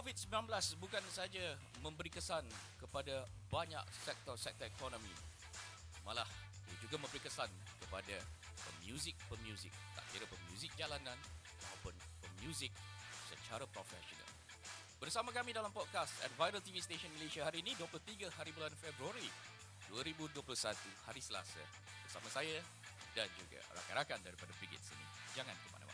COVID-19 bukan saja memberi kesan kepada banyak sektor-sektor ekonomi, malah ia juga memberi kesan kepada pemuzik-pemuzik, tak kira pemuzik jalanan maupun pemuzik secara profesional. Bersama kami dalam podcast at Viral TV Station Malaysia hari ini 23 hari bulan Februari 2021 hari Selasa, bersama saya dan juga rakan-rakan daripada Brigade Seni. Jangan ke mana-mana.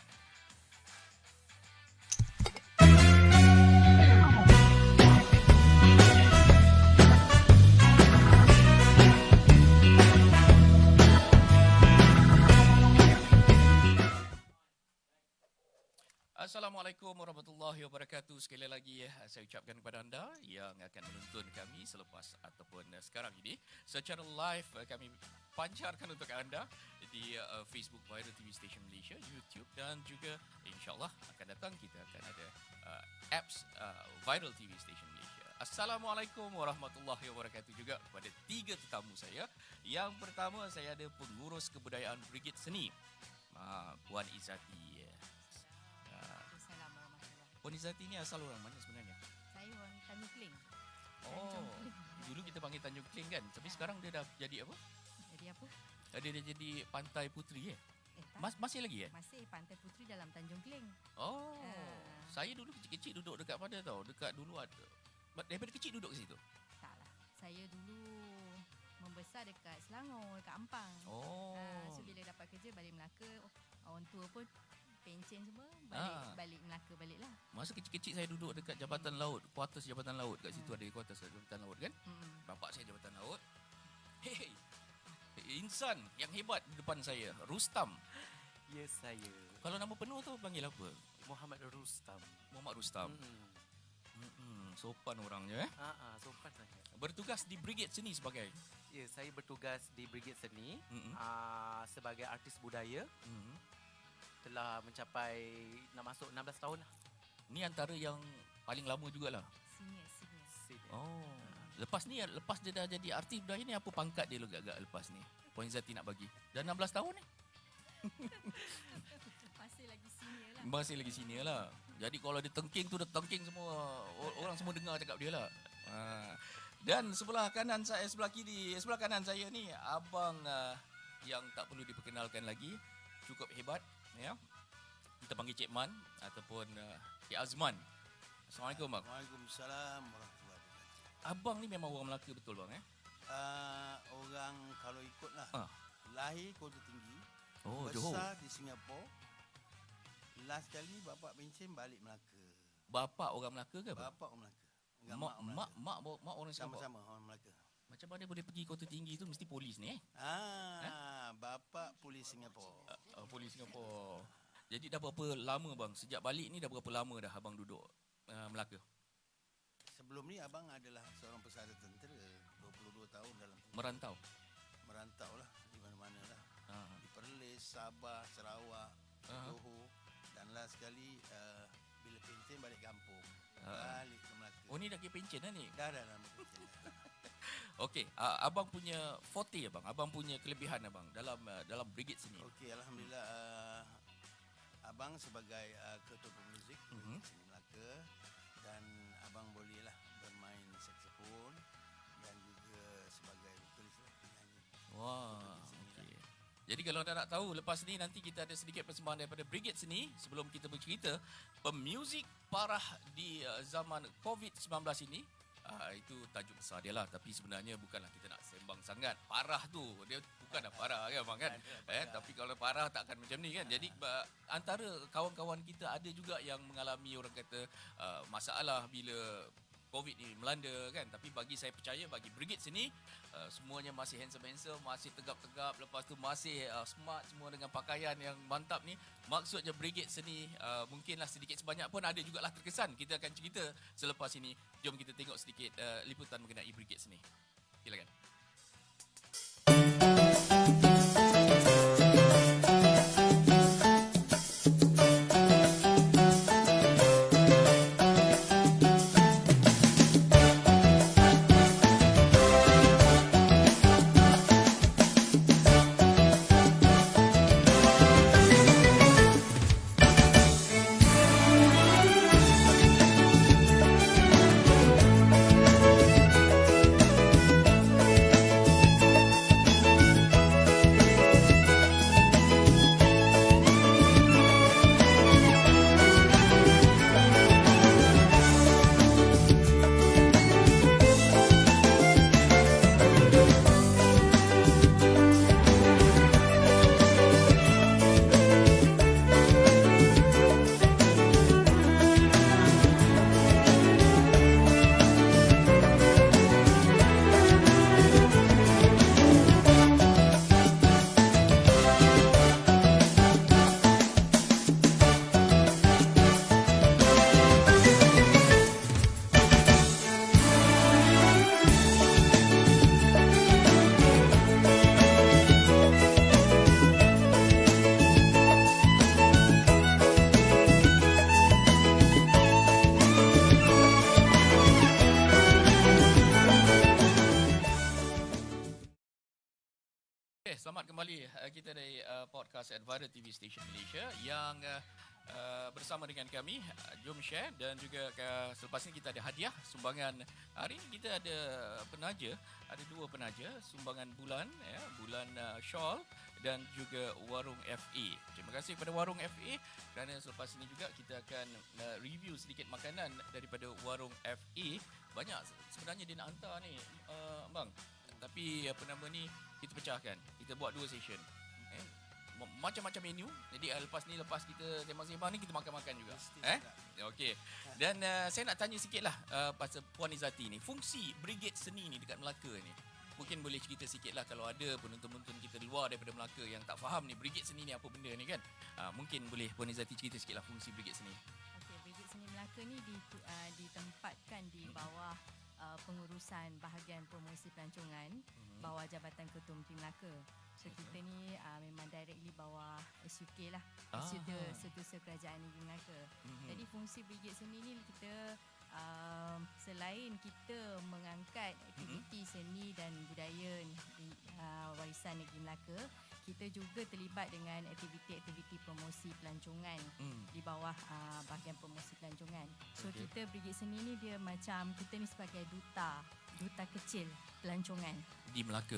Assalamualaikum warahmatullahi wabarakatuh. Sekali lagi saya ucapkan kepada anda yang akan menonton kami selepas ataupun sekarang ini secara live kami pancarkan untuk anda di Facebook Viral TV Station Malaysia, YouTube dan juga insyaAllah akan datang kita akan ada apps Viral TV Station Malaysia. Assalamualaikum warahmatullahi wabarakatuh juga kepada tiga tetamu saya. Yang pertama saya ada pengurus kebudayaan Brigade Seni, Puan Izzati. Puan Izzati ni asal orang mana sebenarnya? Saya orang Tanjung Kling. Oh, dulu kita panggil Tanjung Kling kan? Tapi sekarang dia dah jadi apa? Jadi apa? Dia dah jadi Pantai Puteri Tak. Masih lagi Masih Pantai Puteri dalam Tanjung Kling. Oh, saya dulu kecil-kecil duduk dekat mana tau? Dekat dulu ada. Daripada kecil duduk ke situ? Taklah. Saya dulu membesar dekat Selangor, dekat Ampang. Oh. So bila dapat kerja balik Melaka, orang tua pun pencen semua balik Melaka baliklah. Masa kecil-kecil saya duduk dekat Jabatan Laut, kuartus Jabatan Laut. Kat situ ada kuartus Jabatan Laut kan? Bapak saya Jabatan Laut. Hey, insan yang hebat di depan saya, Rustam. Ya, saya. Kalau nama penuh tu panggil apa? Muhammad Rustam. Muhammad Rustam. Sopan orangnya Sopan sangat. Bertugas di Brigade Seni sebagai? Ya, saya bertugas di Brigade Seni sebagai artis budaya. Telah mencapai nak masuk 16 tahun lah. Ni antara yang paling lama jugalah. Senior. Oh. Lepas dia dah jadi artis budaya ni, apa pangkat dia agak-agak lepas ni? Puan Izzati nak bagi. Dah 16 tahun ni. Masih lagi senior lah. Jadi kalau dia tengking tu, dia tengking semua. Orang semua dengar cakap dia lah. Dan sebelah kanan saya, sebelah kiri, sebelah kanan saya ni abang yang tak perlu diperkenalkan lagi. Cukup hebat, ya. Kita panggil Cik Man ataupun Cik Azman. Assalamualaikum bang. Waalaikumsalam warahmatullahi wabarakatuh. Abang ni memang orang Melaka betul bang Orang kalau ikutlah lahir Kota Tinggi, Johor. besar di Singapura. Last kali bapak pencen balik Melaka. Bapak orang Melaka ke bang? Bapak orang Melaka. Mak orang Singapura. Sama-sama orang Melaka. Macam mana boleh pergi Kota Tinggi tu mesti polis ni Bapak polis Singapura. Polis Singapura. Jadi dah berapa lama bang? Sejak balik ni dah berapa lama dah abang duduk Melaka? Sebelum ni abang adalah seorang pesara tentera 22 tahun dalam Merantau lah di mana-mana lah. Di Perlis, Sabah, Sarawak, Johor dan last sekali bila pencen balik kampung. Balik ke Melaka. Oh ni dah kira pencen lah ni? Dah lama pencen. Okey, abang punya forte abang. Abang punya kelebihan abang dalam Brigade Seni. Okey, alhamdulillah abang sebagai ketua pemuzik Seni Melaka, dan abang bolehlah bermain saksofon dan juga sebagai vokalis penyanyi. Wah, okey. Jadi kalau anda nak tahu lepas ni nanti kita ada sedikit persembahan daripada Brigade Seni. Sebelum kita bercerita pemuzik parah di zaman COVID-19 ini. Itu tajuk besar dia lah. Tapi sebenarnya bukanlah kita nak sembang sangat. Parah tu, dia bukanlah parah kan bang kan? Tapi kalau parah takkan macam ni kan. Jadi antara kawan-kawan kita ada juga yang mengalami orang kata masalah bila COVID ni melanda kan. Tapi bagi saya percaya, bagi Brigade Seni semuanya masih handsome, masih tegap-tegap. Lepas tu masih smart semua dengan pakaian yang mantap ni. Maksudnya Brigade Seni mungkinlah sedikit sebanyak pun ada jugalah terkesan. Kita akan cerita selepas ini. Jom kita tengok sedikit liputan mengenai Brigade Seni. Silakan. Okay, selamat kembali kita dari podcast Advara TV Station Malaysia yang bersama dengan kami Jom Share, dan juga selepas ini kita ada hadiah sumbangan. Hari ini kita ada penaja, ada 2 penaja sumbangan bulan, bulan Shawl dan juga Warung FA. Terima kasih kepada Warung FA kerana selepas ini juga kita akan review sedikit makanan daripada Warung FA. Banyak sebenarnya dia nak hantar ni, bang. Tapi apa nama ni, kita pecahkan. Kita buat 2 session. Macam-macam menu. Jadi lepas kita sembang-sembang ni, kita makan-makan juga. Okey. Dan saya nak tanya sikit lah pasal Puan Izzati ni. Fungsi Brigade Seni ni dekat Melaka ni. Mungkin boleh cerita sikit lah kalau ada penonton-penonton kita di luar daripada Melaka yang tak faham ni Brigade Seni ni apa benda ni kan. Mungkin boleh Puan Izzati cerita sikit lah fungsi Brigade Seni. Okey, Brigade Seni Melaka ni ditempatkan di bawah pengurusan bahagian promosi pelancongan bawah Jabatan Ketua Menteri Melaka. So kita ni memang directly bawah SUK lah, Setiausaha Kerajaan Negeri Melaka. Jadi fungsi Brigade Seni ni kita selain kita mengangkat aktiviti seni dan budaya warisan negeri Melaka, kita juga terlibat dengan aktiviti-aktiviti promosi pelancongan di bawah bahagian promosi pelancongan. So kita Brigade Seni ni dia macam kita ni sebagai duta kecil pelancongan Di Melaka.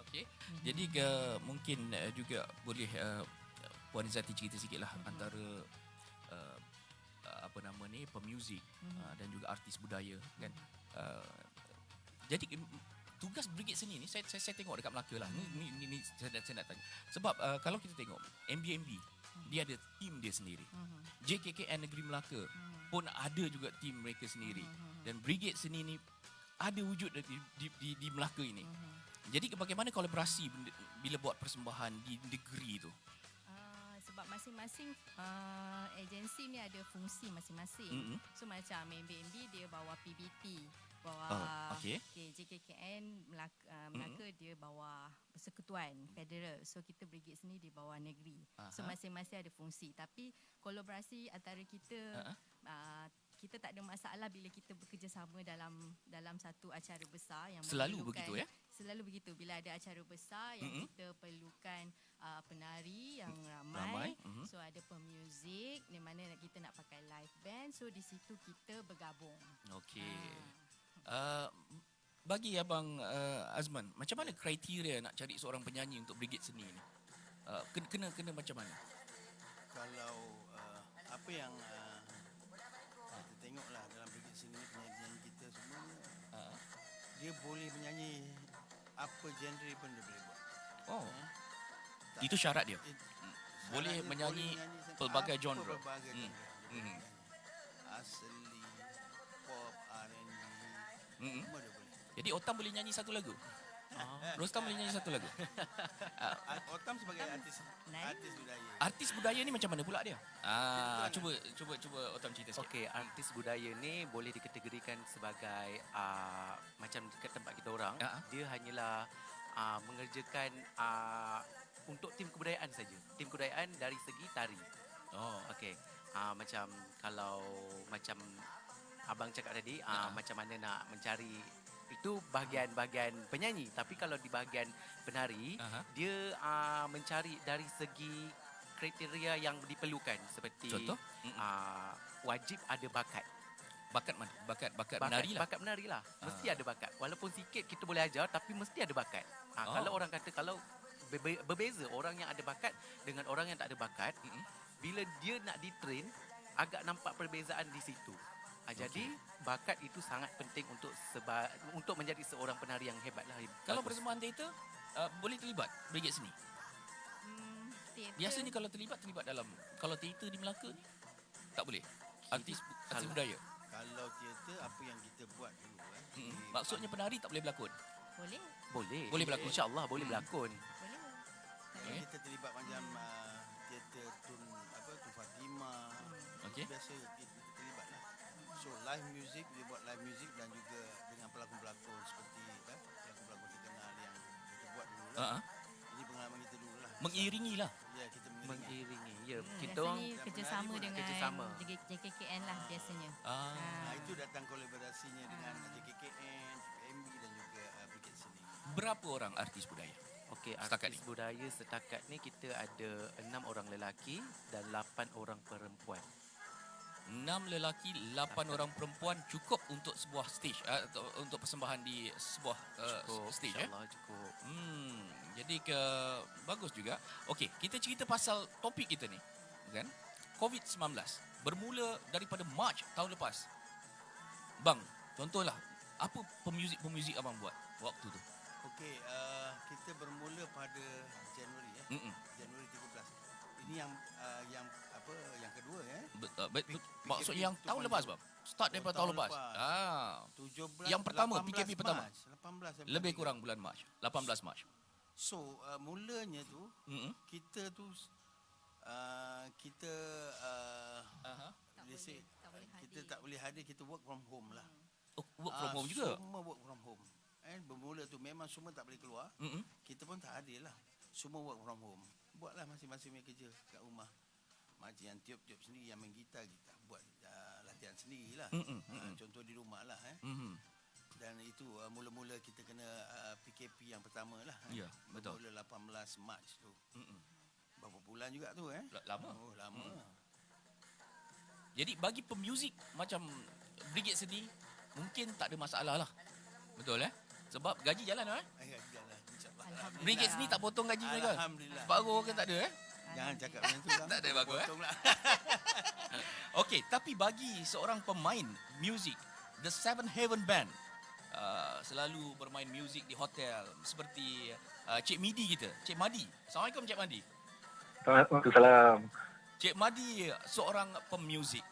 Okey. Jadi mungkin juga boleh Puan Izzati cerita sikitlah antara apa nama ni, pemuzik dan juga artis budaya kan. Jadi tugas Brigade Seni ni saya tengok dekat Melaka lah. Ni saya nak tanya. Sebab kalau kita tengok MBMB, dia ada tim dia sendiri. JKKN Negeri Melaka pun ada juga tim mereka sendiri. Dan Brigade Seni ni ada wujud di Melaka ini. Jadi bagaimana kolaborasi bila buat persembahan di negeri tu? Sebab masing-masing agensi ni ada fungsi masing-masing. So macam MBMB dia bawa PBT, bawa JKKN Melaka dia bawa persekutuan federal. So kita Brigade Seni di bawah negeri. So masing-masing ada fungsi. Tapi kolaborasi antara kita kita tak ada masalah bila kita bekerjasama dalam satu acara besar yang selalu begitu ya? Selalu begitu. Bila ada acara besar yang kita perlukan penari yang ramai. So ada pemuzik di mana kita nak pakai live band. So di situ kita bergabung. Okey. Bagi Abang Azman, macam mana kriteria nak cari seorang penyanyi untuk Brigade Seni ni? Kena macam mana? Kalau apa yang kita tengoklah dalam Brigade Seni ni, penyanyi kita semuanya dia boleh menyanyi apa genre pun dia boleh buat. Itu syarat dia. Boleh menyanyi pelbagai genre. Asli, pop, R&B, semua dia boleh. Jadi Otam boleh nyanyi satu lagu? Rostam boleh nyanyi satu lagu? Otam sebagai artis budaya. Artis budaya ni macam mana pula dia? Cuba Otam cerita sikit. Okey, artis budaya ni boleh dikategorikan sebagai macam dekat tempat kita orang, dia hanyalah mengerjakan untuk tim kebudayaan saja. Tim kebudayaan dari segi tari. Okey. Macam kalau macam abang cakap tadi, macam mana nak mencari itu bahagian-bahagian penyanyi. Tapi kalau di bahagian penari, dia mencari dari segi kriteria yang diperlukan seperti contoh? Wajib ada bakat. Bakat mana? Bakat menari lah. Bakat menari lah. Mesti ada bakat. Walaupun sikit kita boleh ajar, tapi mesti ada bakat. Kalau orang kata kalau berbeza orang yang ada bakat dengan orang yang tak ada bakat, bila dia nak di-train, agak nampak perbezaan di situ. Jadi bakat itu sangat penting untuk menjadi seorang penari yang hebat lah. Kalau persembahan teater boleh terlibat Brigade Seni? Biasanya kalau terlibat dalam, kalau teater di Melaka ni tak boleh. Artis budaya. Kalau teater, apa yang kita buat dulu maksudnya penari tak boleh berlakon? Boleh berlakon. InsyaAllah boleh berlakon. Kita terlibat macam teater Tun Fatimah. Biasa kita terlibat lah. So live music, dia buat live music dan juga dengan pelakon-pelakon seperti pelakon-pelakon terkenal yang kita buat dulu lah. Ini pengalaman kita dulu lah. Mengiringi lah. Ya, kita mengiringi. Ya, kita biasanya kerjasama dengan JKKN lah biasanya. Itu datang kolaborasinya dengan JKKN, MB dan juga Brigade Seni. berapa orang artis budaya? Okey, Setakat artis ni. budaya setakat ni kita ada 6 orang lelaki dan 8 orang perempuan. 6 lelaki, 8 orang perempuan cukup untuk sebuah stage untuk persembahan di sebuah stage InsyaAllah cukup. Jadi bagus juga. Okey, kita cerita pasal topik kita ni, kan? COVID-19 bermula daripada Mac tahun lepas. Bang, contohlah apa pemuzik abang buat waktu tu? Okey, kita bermula pada Januari Januari 13. Ini yang kedua Maksud yang tahun lepas bang. Start daripada tahun lepas. 17 Yang pertama 18 PKP pertama. Mac, 18 Lebih kurang bulan Mac. 18 Mac. So mulanya tu kita tu kita let's say, kita tak boleh hadir, kita work from home lah. Work from home juga. Semua work from home. Bermula tu memang semua tak boleh keluar. Kita pun tak hadir lah. Semua work from home. Buatlah masing-masing punya kerja kat rumah. Macam yang tiup-tiup sendiri, yang main gitar, kita buat latihan sendirilah. Contoh di rumah lah. Dan itu mula-mula kita kena PKP yang pertama lah. Ya, betul. Mula 18 Mac tu. Berapa bulan juga tu Lama. Oh, lama. Jadi bagi pemuzik macam Brigade sendiri mungkin tak ada masalah lah. Betul Sebab gaji jalan Jalan, insyaAllah. Alhamdulillah. Brigade sendiri tak potong gaji mereka. Alhamdulillah. Baru kan tak ada Jangan cakap macam tu lah. Tak ada bagus Potonglah. Okey, tapi bagi seorang pemain muzik, The Seven Heaven Band selalu bermain muzik di hotel seperti Cik Midi kita, Cik Madi. Assalamualaikum Cik Madi. Waalaikumsalam. Cik Madi seorang pemuzik.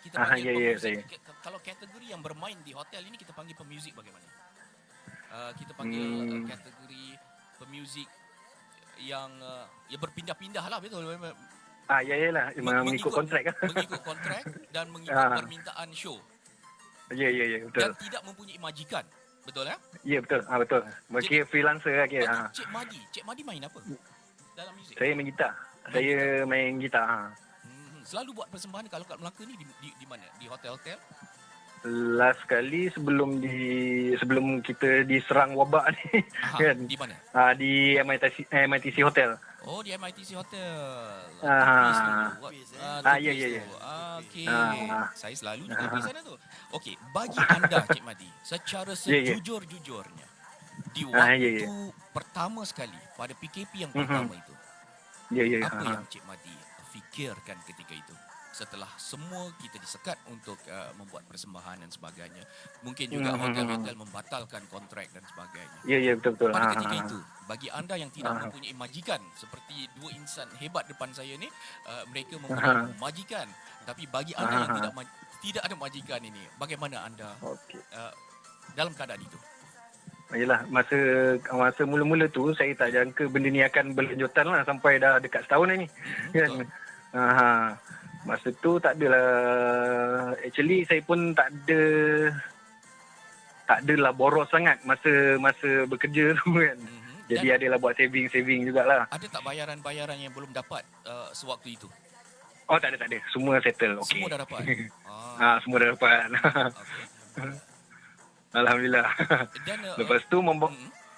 Kita Ya, panggil ya, pemuzik. saya. Kalau kategori yang bermain di hotel ini kita panggil pemuzik bagaimana? Kita panggil kategori pemuzik yang berpindah-pindah lah, betul? Yalah, mengikut kontrak kan. Mengikut kontrak dan mengikut permintaan show. Ya, betul. Dan tidak mempunyai majikan. Betul Ya, betul. Betul. Mungkin freelancer lah kira. Bagi Cik Madi main apa dalam muzik? Saya main gitar. Saya main gitar. Selalu buat persembahan kalau kat Melaka ni di mana? Di hotel-hotel? Last kali sebelum kita diserang wabak ni kan. Di mana? Di MITC Hotel. Oh, di MITC Hotel. Ya. Okey. Saya selalu juga pergi sana tu. Okey, bagi anda Cik Madi, secara sejujur-jujurnya, di waktu pertama sekali pada PKP yang pertama itu, apa yang Cik Madi fikirkan ketika itu? Setelah semua kita disekat untuk membuat persembahan dan sebagainya. Mungkin juga hotel-hotel membatalkan kontrak dan sebagainya. Ya, betul. Pada ketika itu, bagi anda yang tidak mempunyai majikan, seperti dua insan hebat depan saya ni, mereka mempunyai majikan. Tapi bagi anda yang tidak ada majikan ini, bagaimana anda dalam keadaan itu? Yalah, masa mula-mula tu saya tak jangka benda ni akan berlanjutan lah sampai dah dekat setahun ni. Kan? Masa tu tak adalah, actually saya pun tak adalah boros sangat masa bekerja tu kan. Jadi adalah buat saving jugalah. Ada tak bayaran-bayaran yang belum dapat sewaktu itu? Oh, tak ada. Semua settle. Okay. Semua dah dapat? Semua dah dapat. Okay. Alhamdulillah. Dan, lepas tu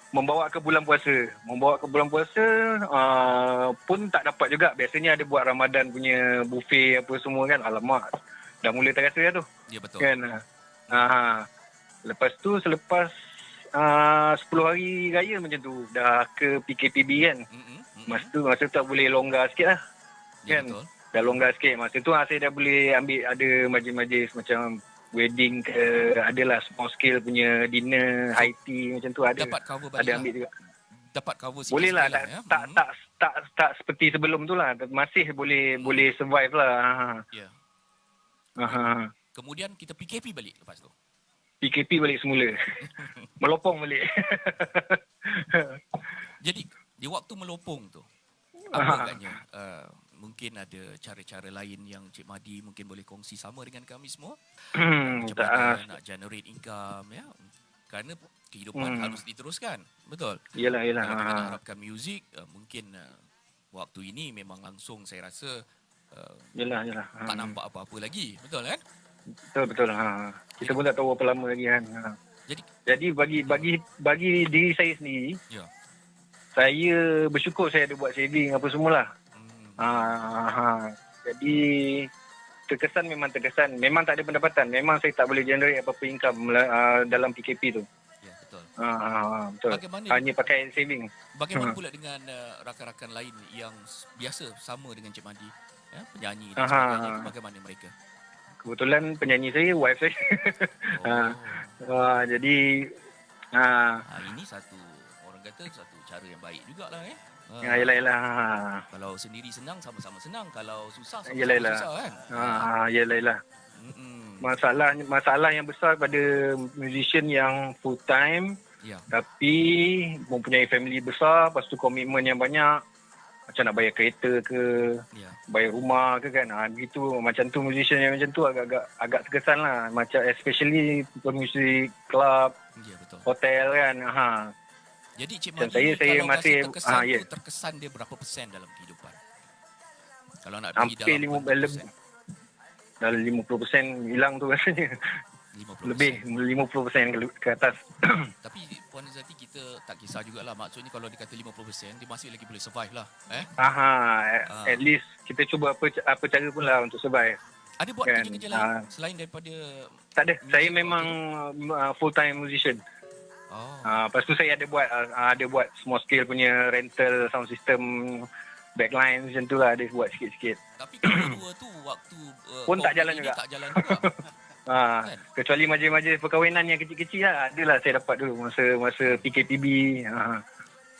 membawa ke bulan puasa. Pun tak dapat juga. Biasanya ada buat Ramadan punya buffet apa semua kan. Alamak. Dah mula terasa lah tu. Ya, betul. Kan? Lepas tu selepas 10 hari raya macam tu dah ke PKPB kan. Masa tu tak boleh longgar sikit lah. Ya, Kan? betul. Dah longgar sikit. Masa tu saya dah boleh ambil ada majlis-majlis macam wedding ke, adalah small scale punya dinner, high tea macam tu ada. Dapat cover balik. Ada ambil juga. Dapat cover sikit. Boleh lah, ya. tak seperti sebelum tu lah. Masih boleh survive lah. Ya. Kemudian kita PKP balik lepas tu. PKP balik semula. Melopong balik. Jadi di waktu melopong tu, apa agaknya mungkin ada cara-cara lain yang Cik Madi mungkin boleh kongsi sama dengan kami semua. Macam mana nak generate income ya. Kerana kehidupan harus diteruskan. Betul? Yalah. Kalau kita nak harapkan muzik, mungkin waktu ini memang langsung saya rasa Yalah. tak nampak apa-apa lagi. Betul kan? Betul. Kita pun tak tahu apa lama lagi kan. Jadi bagi diri saya sendiri, Ya. saya bersyukur saya ada buat saving apa semualah. Jadi terkesan. Memang tak ada pendapatan. Memang saya tak boleh generate apa-apa income dalam PKP tu. Ya, betul. Betul. Bagaimana Hanya pakai saving. Bagaimana pula dengan rakan-rakan lain yang biasa sama dengan Cik Mahdi, ya, penyanyi dan sebagainya, bagaimana mereka? Kebetulan penyanyi saya wife saya. Jadi Ini satu orang kata satu cara yang baik jugalah ya. Yelah. Kalau sendiri senang sama-sama senang, kalau susah sama-sama Yelah. susah kan. Yelah. Masalah yang besar pada musician yang full time, Ya. tapi mempunyai family besar, lepas tu komitmen yang banyak, macam nak bayar kereta ke, Ya. bayar rumah ke kan. Gitu macam tu, musician yang macam tu agak terkesan lah. Macam especially pemuzik club, Ya, betul. hotel kan. Jadi Cik Dan Mahdi saya kalau masih- rasa terkesan ya. tu, terkesan dia berapa persen dalam kehidupan? Kalau nak pergi Hampir dalam 50%. Dalam 50% hilang tu rasanya. 50%. Lebih 50% ke atas. Tapi Puan Izzati, kita tak kisah jugalah. Maksudnya kalau dia kata 50%, dia masih lagi boleh survive lah. At least kita cuba apa cara pun lah untuk survive. Ada buat Kan, kerja-kerja lain selain daripada... Tak ada. Music Saya atau memang full time musician. Lepas tu saya ada buat small scale punya rental sound system, backline macam tu lah, ada buat sikit-sikit. Tapi kedua tu waktu Pun tak COVID jalan ini juga. Tak jalan juga. Kan? Kecuali majlis-majlis perkahwinan yang kecil-kecil lah, adalah saya dapat dulu masa PKPB.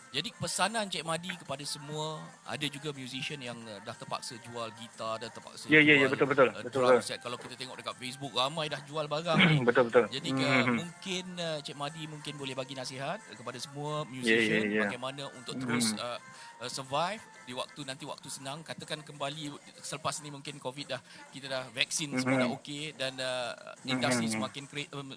Jadi pesanan Cik Mahdi kepada semua, ada juga musician yang dah terpaksa jual gitar, dah terpaksa Ya, jual betul. drum set. Kalau kita tengok dekat Facebook, ramai dah jual barang ni. Betul. Jadi mungkin Cik Mahdi mungkin boleh bagi nasihat kepada semua musician bagaimana untuk terus survive di waktu senang. Katakan kembali selepas ni mungkin COVID dah, kita dah vaksin semua dah okey dan industri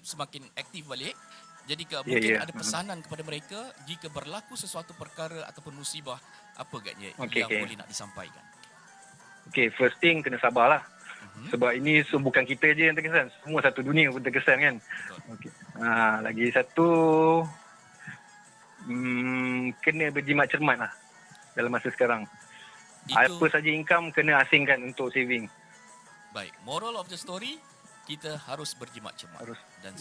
semakin aktif balik. Jadi mungkin ada pesanan kepada mereka jika berlaku sesuatu perkara ataupun musibah, apa agaknya yang boleh nak disampaikan? Okay, first thing kena sabarlah. Sebab ini bukan kita je yang terkesan, semua satu dunia pun terkesan kan. Okay. Lagi satu, kena berjimat cermat lah dalam masa sekarang. Apa saja income kena asingkan untuk saving. Baik, moral of the story, kita harus berjimat cermat dan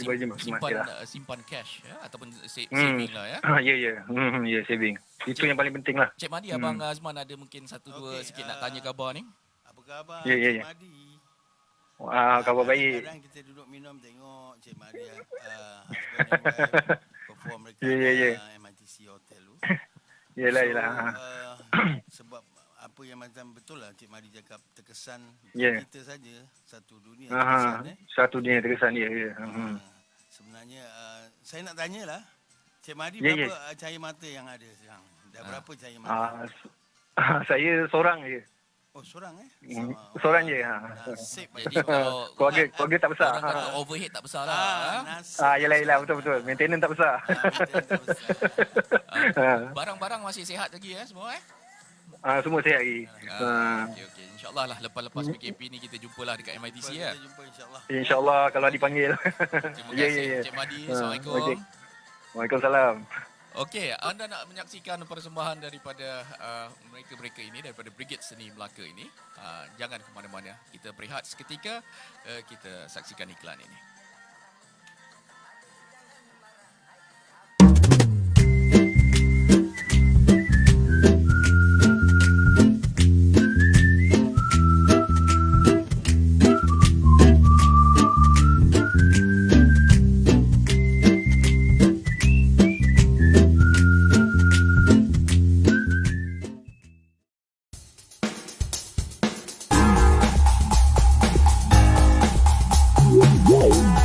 simpan cash ya, ataupun saving lah ya. Ya, saving. Itu yang paling penting lah. Cik Mahdi, Abang Azman ada mungkin satu dua sikit nak tanya khabar ni. Apa khabar Cik Mahdi? Khabar baik. Kadang kita duduk minum tengok Cik Mahdi husband and wife perform dekat MITC Hotel tu. Yelah. Sebab apa yang macam betul lah Cik Mahdi cakap, terkesan kita saja satu dunia terkesan. Satu dunia terkesan, Sebenarnya saya nak tanyalah Cik Mahdi berapa cahaya mata yang ada sekarang? Dah berapa cahaya mata? Saya seorang je. Oh, seorang Seorang je. Jadi kalau keluarga tak besar. Orang kata overhead tak besar lah. Yelah, betul. Maintenance tak besar. Barang-barang masih sihat lagi semua Semua sihat lagi. Okey. InsyaAllah lah lepas PKP ni kita jumpalah dekat MITC ya. Kita jumpa insyaAllah. InsyaAllah kalau dipanggil. Terima kasih Cik Mahdi. Assalamualaikum. Waalaikumsalam. Okey, anda nak menyaksikan persembahan daripada mereka-mereka ini, daripada Brigade Seni Melaka ini. Jangan ke mana-mana. Kita berehat seketika, kita saksikan iklan ini. Whoa.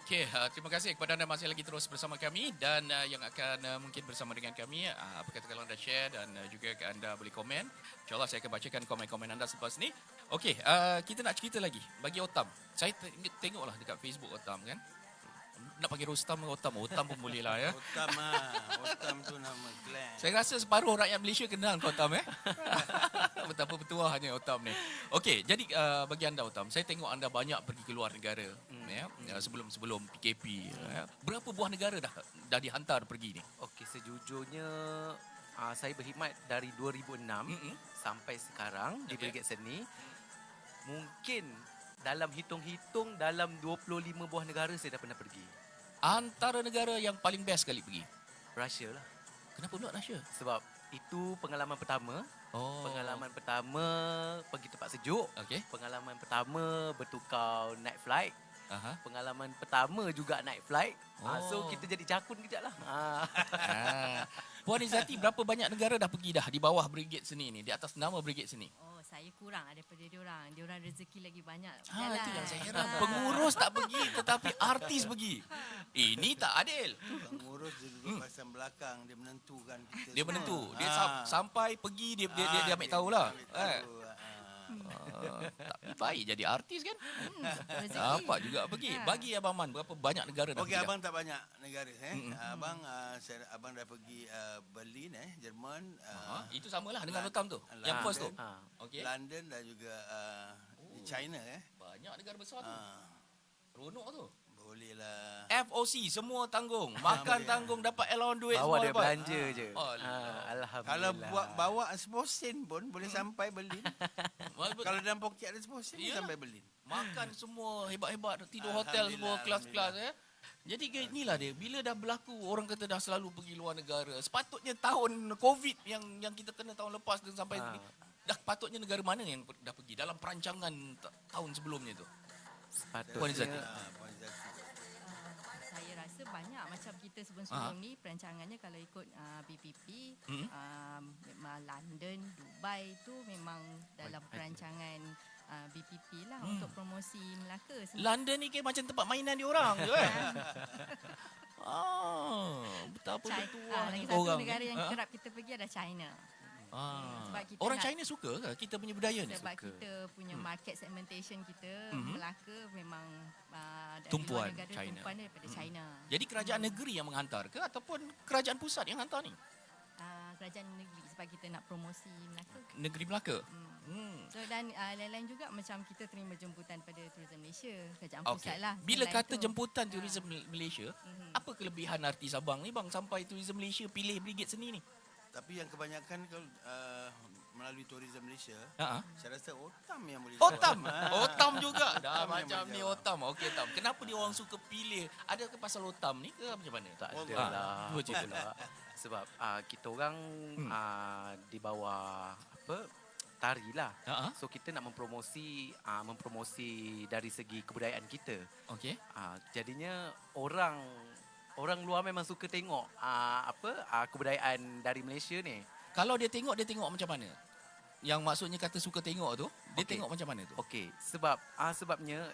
Okey, terima kasih kepada anda masih lagi terus bersama kami dan yang akan mungkin bersama dengan kami. Apa kata kalau anda share dan juga anda boleh komen. InsyaAllah saya akan bacakan komen-komen anda selepas ni. Okey, kita nak cerita lagi. Bagi Otam, saya tengoklah dekat Facebook Otam kan. Nak panggil Rostam ke Otam? Otam pun boleh lah ya. Otam tu nama clan. Saya rasa separuh rakyat Malaysia kenal kau Otam Betapa bertuahnya Otam ni. Okey, jadi bagi anda Otam, saya tengok anda banyak pergi ke luar negara sebelum PKP. Berapa buah negara dah dihantar pergi ni? Okey, sejujurnya saya berkhidmat dari 2006 sampai sekarang di Brigade Seni. Mungkin dalam hitung-hitung dalam 25 buah negara saya dah pernah pergi. Antara negara yang paling best sekali pergi? Russia lah. Kenapa pula Russia? Sebab itu pengalaman pertama. Pengalaman pertama pergi tempat sejuk. Okey. Pengalaman pertama bertukar night flight. Aha. Pengalaman pertama juga night flight. So kita jadi cakun kejap lah. Puan Izzati, berapa banyak negara dah pergi dah di bawah Brigade Seni ni, di atas nama Brigade Seni? Oh, saya kurang daripada diorang. Diorang rezeki lagi banyak. Itu yang saya heran. Pengurus tak pergi tetapi artis pergi. Ini tak adil. Pengurus dia duduk pasang belakang, dia menentukan kita. Dia menentu. Dia sampai pergi dia ambil tahulah. Tak baik jadi artis kan? Apa juga pergi. Bagi Abang Man, berapa banyak negara dah Okey, pergi? abang tak banyak negara abang dah pergi Berlin Jerman. Itu samalah dengan Otam tu. Yang first tu. Okey. London dan juga di China Banyak negara besar tu. Seronok tu. Boleh lah. FOC semua tanggung. Makan tanggung, dapat allowance duit Bawa semua dia dapat. belanja je. Alhamdulillah. Kalau bawa 10 sen pun boleh sampai Berlin. Kalau dalam poket ada 10 sen boleh sampai Berlin. Makan semua hebat-hebat, tidur Alhamdulillah, hotel semua kelas-kelas Alhamdulillah. Jadi inilah dia, bila dah berlaku orang kata dah selalu pergi luar negara. Sepatutnya tahun Covid yang kita kena tahun lepas dan sampai dah patutnya negara mana yang dah pergi dalam perancangan tahun sebelumnya tu? Puan Izzati. Sepatutnya Saya rasa banyak macam kita sebelum-sebelum ni perancangannya kalau ikut BPP, memang London, Dubai tu memang dalam perancangan BPP lah untuk promosi Melaka. London ni kayak macam tempat mainan dia orang je kan. Betapa bertuahnya lagi satu orang negara ni. yang kerap kita pergi adalah China. Sebab kita Orang nak- China suka ke kita punya budaya ni? Sebab kita punya market segmentation kita Melaka memang dari Tumpuan luar negara, China. tumpuan daripada China. Jadi kerajaan negeri yang menghantar ke ataupun kerajaan pusat yang hantar ni? Kerajaan negeri sebab kita nak promosi Melaka. Negeri Melaka. So dan lain-lain juga macam kita terima jemputan pada Tourism Malaysia, kerajaan Okey. pusat lah. Bila Selain kata tu, jemputan Tourism Malaysia, apa kelebihan artis abang ni bang sampai Tourism Malaysia pilih Brigade Seni ni? Tapi yang kebanyakan kalau melalui Tourism Malaysia, Ha. saya rasa Otam yang boleh Otam. jawab. Otam juga. Dah Otam yang macam boleh ni jawab. Otam. Okey Otam. Kenapa dia orang suka pilih? Ada ke pasal Otam ni ke macam mana? tak Oh, ada lah. cuba cerita. Pula. Sebab kita orang di bawah tari lah. Ha. So kita nak mempromosi dari segi kebudayaan kita. Okey. Jadinya orang luar memang suka tengok kebudayaan dari Malaysia ni. Kalau dia tengok macam mana? Yang maksudnya kata suka tengok tu, dia Okey. tengok macam mana tu? Okey, sebabnya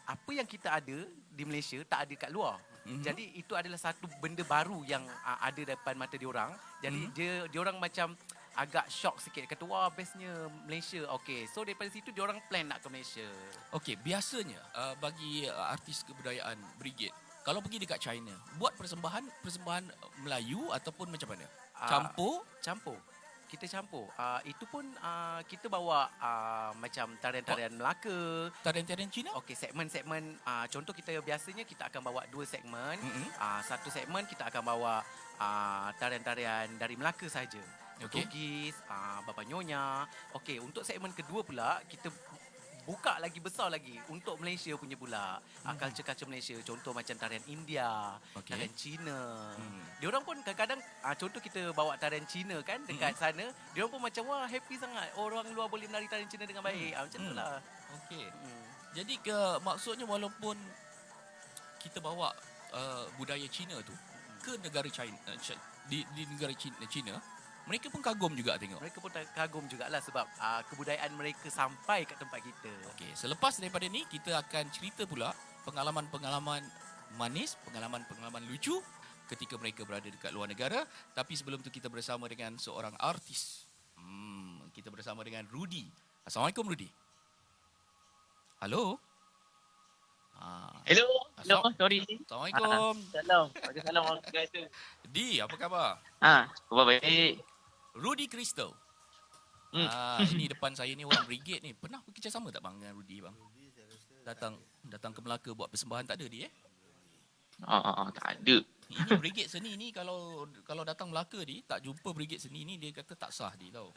apa yang kita ada di Malaysia tak ada kat luar. Jadi itu adalah satu benda baru yang ada depan mata diorang. Jadi diorang macam agak shock sikit, kata wah bestnya Malaysia. Okey, so daripada situ diorang plan nak ke Malaysia. Okey, biasanya bagi artis kebudayaan Brigade, kalau pergi dekat China, buat persembahan Melayu ataupun macam mana? Campur. Kita campur. Itu pun kita bawa macam tarian-tarian Melaka. Tarian-tarian Cina? Okey, segmen-segmen. Contoh kita biasanya kita akan bawa 2 segmen. Satu segmen kita akan bawa tarian-tarian dari Melaka saja. Okey. Portugis, Bapa Nyonya. Okey, untuk segmen kedua pula kita buka lagi besar lagi untuk Malaysia punya pula. Culture-culture Malaysia. Contoh macam tarian India, Okey. tarian Cina. Diorang pun kadang-kadang contoh kita bawa tarian Cina kan dekat sana, diorang pun macam wah happy sangat. Orang luar boleh menari tarian Cina dengan baik. Macam tu lah. Okey. Jadi maksudnya walaupun kita bawa budaya Cina tu ke negara China, di negara China, mereka pun kagum juga tengok. Mereka pun kagum jugalah sebab kebudayaan mereka sampai kat tempat kita. Okey, selepas daripada ni kita akan cerita pula pengalaman-pengalaman manis, pengalaman-pengalaman lucu ketika mereka berada dekat luar negara. Tapi sebelum tu kita bersama dengan seorang artis. Kita bersama dengan Rudy. Assalamualaikum Rudy. Halo. Hello, sorry. Assalamualaikum. Salam. Waalaikumsalam warahmatullahi wabarakatuh. Di, apa khabar? Khabar baik. Rudy Crystal. Ini depan saya ni orang brigade ni. Pernah bekerja sama tak bang dengan Rudy bang? Datang ke Melaka buat persembahan tak ada dia Tak ada. Ini brigade seni ni kalau datang Melaka ni tak jumpa brigade seni ni dia kata tak sah dia tahu.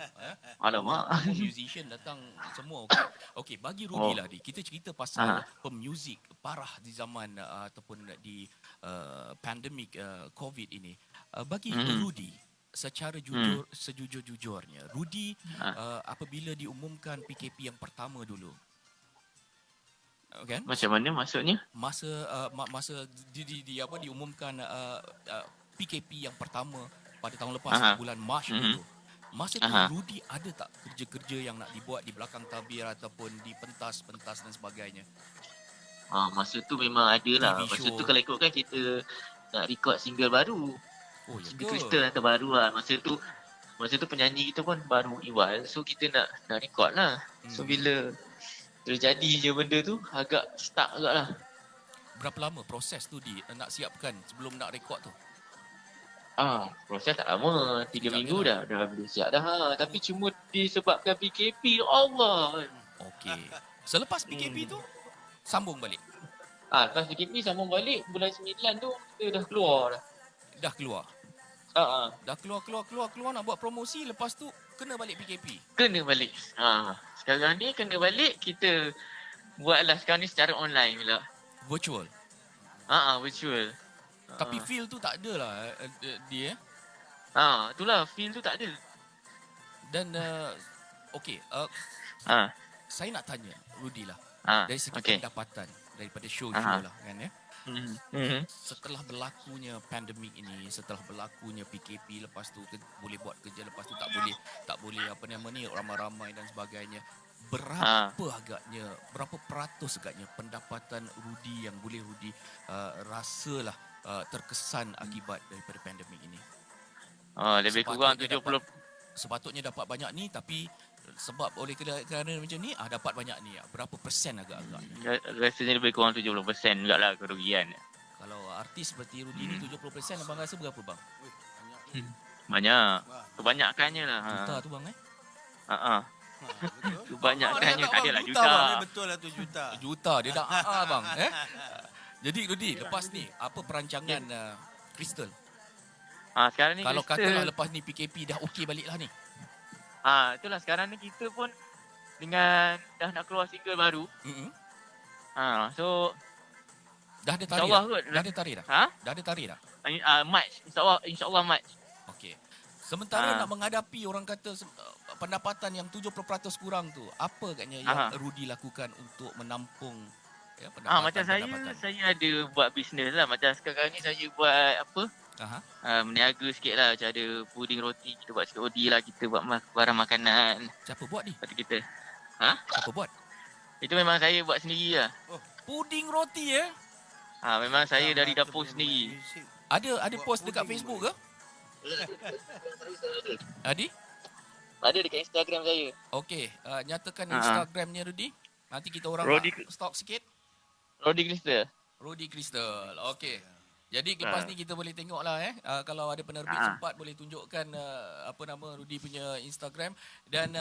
Alamak. Semua musician datang semua okey. Okey, bagi Rudy lah dia. Kita cerita pasal pemuzik parah di zaman ataupun di pandemik COVID ini. Bagi Rudy secara jujur sejujur-jujurnya Rudy apabila diumumkan PKP yang pertama dulu kan? Macam mana maksudnya? Masa diumumkan PKP yang pertama pada tahun lepas bulan Mac dulu. Masa tu Rudy ada tak kerja-kerja yang nak dibuat di belakang tabir ataupun di pentas-pentas dan sebagainya? Masa tu memang ada lah. Masa tu kalau ikutkan kita nak record single baru. Single Crystal yang terbaru lah. Masa tu penyanyi kita pun baru Iwal. So kita nak record lah. So bila terjadi je benda tu agak stuck agak lah. Berapa lama proses tu nak siapkan sebelum nak rekod tu? Proses tak lama. 3 minggu dah boleh siap dah. Tapi cuma disebabkan PKP, Allah. Okey. Selepas PKP tu sambung balik. Lepas PKP sambung balik bulan 9 tu kita dah keluar dah. Dah keluar. Dah keluar nak buat promosi, lepas tu kena balik PKP. Kena balik. Sekarang ni kena balik, kita buatlah sekarang ni secara online pula. Virtual. Virtual. Tapi feel tu tak ada lah dia. Itulah feel tu tak ada. Dan okey, saya nak tanya Rudy lah. Dari segi pendapatan daripada show lah kan ya. Setelah berlakunya pandemik ini, setelah berlakunya PKP, lepas tu boleh buat kerja, lepas tu tak boleh apa nama ni ramai-ramai dan sebagainya. Berapa peratus agaknya pendapatan Rudy yang boleh Rudy rasalah terkesan akibat daripada pandemik ini? Lebih kurang 70. Sepatutnya dapat banyak ni, tapi sebab oleh kerana macam ni dapat banyak ni. Berapa persen agak-agak? Rasanya lebih kurang 70% juga lah kerugian. Kalau artis seperti Rudy ni 70%, abang rasa berapa bang? Banyak. Kebanyakannya lah. Juta tu bang Kebanyakannya tak adalah juta. juta. Betul lah tu juta. Juta dia dah bang. Jadi Rudy, lepas ni apa perancangan Crystal? Sekarang ni kalau Crystal, katalah lepas ni PKP dah okey balik lah ni. Itulah sekarang ni kita pun dengan dah nak keluar single baru. So dah ada tarikh dah? Dah ada tarikh dah? March, insyaAllah March. Okey. Sementara nak menghadapi orang kata pendapatan yang 70% kurang tu, apa agaknya yang Rudy lakukan untuk menampung pendapatan? Macam saya ada buat bisnes lah. Macam sekarang ni saya buat apa? Meniaga sikit lah. Macam ada puding roti, kita buat COD lah. Kita buat barang makanan. Siapa buat ni? Kita. Siapa buat? Itu memang saya buat sendiri lah. Puding roti memang saya dari dapur sendiri. Ada post dekat Facebook ke? Adi? Ada dekat Instagram saya. Okey, nyatakan Instagramnya Rudy. Nanti kita orang stalk sikit. Rudy Crystal. Rudy Crystal. Okey. Jadi lepas ni kita boleh tengok lah kalau ada penerbit sempat boleh tunjukkan apa nama Rudy punya Instagram. Dan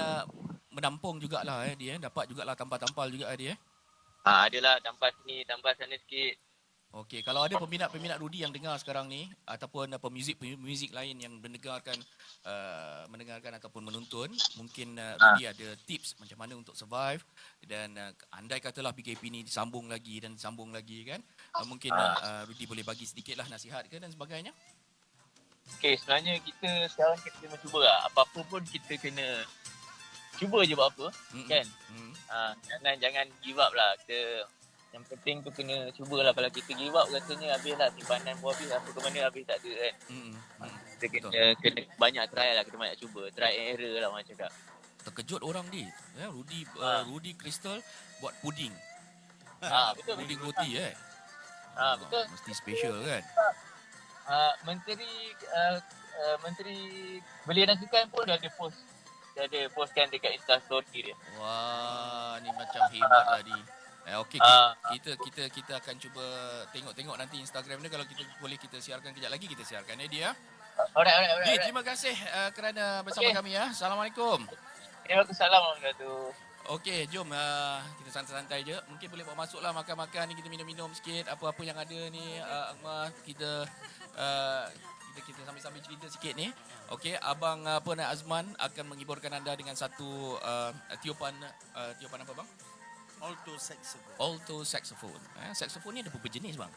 menampung jugalah dia dapat jugalah tampal-tampal juga dia. Adalah tampal sini, tampal sana sikit. Okey, kalau ada peminat-peminat Rudy yang dengar sekarang ni ataupun pemuzik lain yang mendengarkan ataupun menonton, mungkin Rudy ada tips macam mana untuk survive dan andai katalah PKP ni disambung lagi kan, mungkin Rudy boleh bagi sedikitlah nasihat ke dan sebagainya. Okey, sebenarnya kita sekarang kita kena cuba lah. Apa-apa pun kita kena cuba je buat apa, kan? Jangan give up lah. Yang penting tu kena cubalah. Kalau kita give up rasanya habislah simpanan pun habis, apa ke mana habis tak ada kan. Kita kena banyak try lah, kita banyak cuba. Try and error lah orang cakap. Terkejut orang Rudy Crystal buat puding. Betul. Puding roti Betul. Mesti special kan. Menteri Belia dan Sukan pun dah ada postkan dekat Insta story dia. Wah, ni macam hebat tadi. Okey, kita akan cuba tengok nanti Instagram dia, kalau kita boleh kita siarkan kejap lagi, kita siarkan dia. Alright. Terima kasih kerana bersama kami ya. Assalamualaikum. Waalaikumsalam warahmatullahi. Okey, jom kita santai-santai je. Mungkin boleh bawa masuklah makan-makan ni, kita minum-minum sikit apa-apa yang ada ni. Akmal, kita sambil-sambil cerita sikit ni. Okey, abang Azman akan menghiburkan anda dengan satu tiupan apa bang? Alto saxophone. Saxophone ni ada beberapa jenis bang.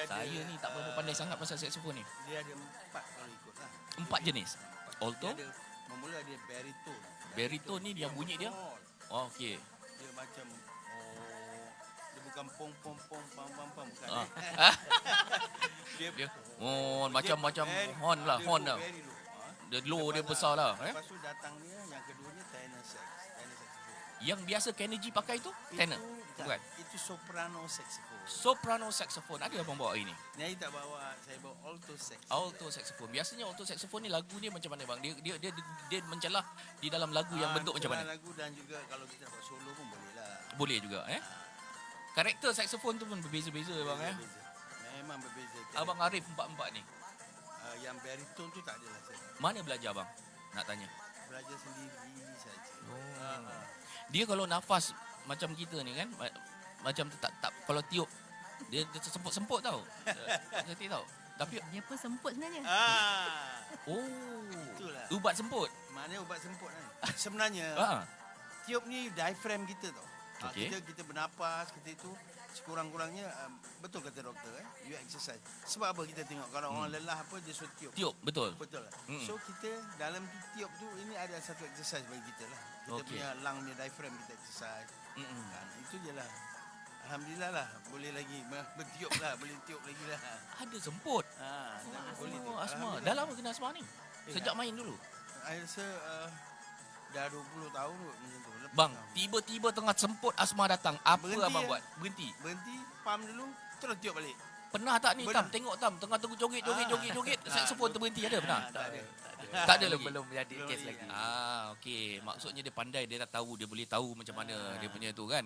Saya ni tak berapa pandai sangat pasal saxophone ni. Dia ada 4 kalau ikut lah. 4 jenis. Alto, Memula dia baritone. baritone ni yang bunyi dia. Oh, okey. Dia macam dia bukan pom pom pom pam pam pam bukan. Dia macam horn lah. Very low. Dia low dia besar lah. Lepas tu datang dia yang keduanya tenor saxophone. Yang biasa Kennedy pakai tu tenor? Bukan? Itu soprano saxophone. Soprano saxophone. Ada abang bawa ini? Saya tak bawa, saya bawa alto saxophone. Alto saxophone. Biasanya alto saxophone ni lagu dia macam mana bang? Dia mencelah di dalam lagu yang bentuk macam mana? Lagu dan juga kalau kita buat solo pun boleh lah. Boleh juga Karakter saxophone tu pun berbeza-beza bang Berbeza. Memang berbeza. Abang Arif 44 ni. Yang baritone tu tak adalah saya. Mana belajar bang? Nak tanya. Belajar sendiri saja. Dia kalau nafas macam kita ni kan, macam tak kalau tiup dia semput-semput tau. Cantik tau. Tapi Dia pun semput sebenarnya. Itulah. Ubat semput. Mana ubat semput kan? Sebenarnya tiup ni diaphragm kita tau. Okey. Kita bernapas, kita itu sekurang-kurangnya betul kata doktor you exercise. Sebab apa kita tengok kalau orang lelah apa dia suruh tiup. Tiup, betul. Betul lah. So kita dalam tiup tu ini ada satu exercise bagi kita lah. Kita punya lung ni diaphragm kita exercise. Kan, itu je lah. Alhamdulillah lah boleh lagi bertiup lah, boleh tiup lagi lah. Ada semput. Boleh tu. Asma. Dah lama kena asma ni? Sejak main dulu? Saya rasa dah 20 tahun kot macam tu. Bang, tiba-tiba tengah semput asma datang. Apa Berhenti, abang buat? Berhenti. Pam dulu, terus tiup balik. Pernah tak ni Pernah. Tam? Tengok Tam, tengah tunggu joget. Saxophone terberhenti ada pernah? Tak ada. Tak ada lagi. Belum jadi kes lagi. Okey. Maksudnya dia pandai, dia dah tahu, dia boleh tahu macam mana dia punya tu kan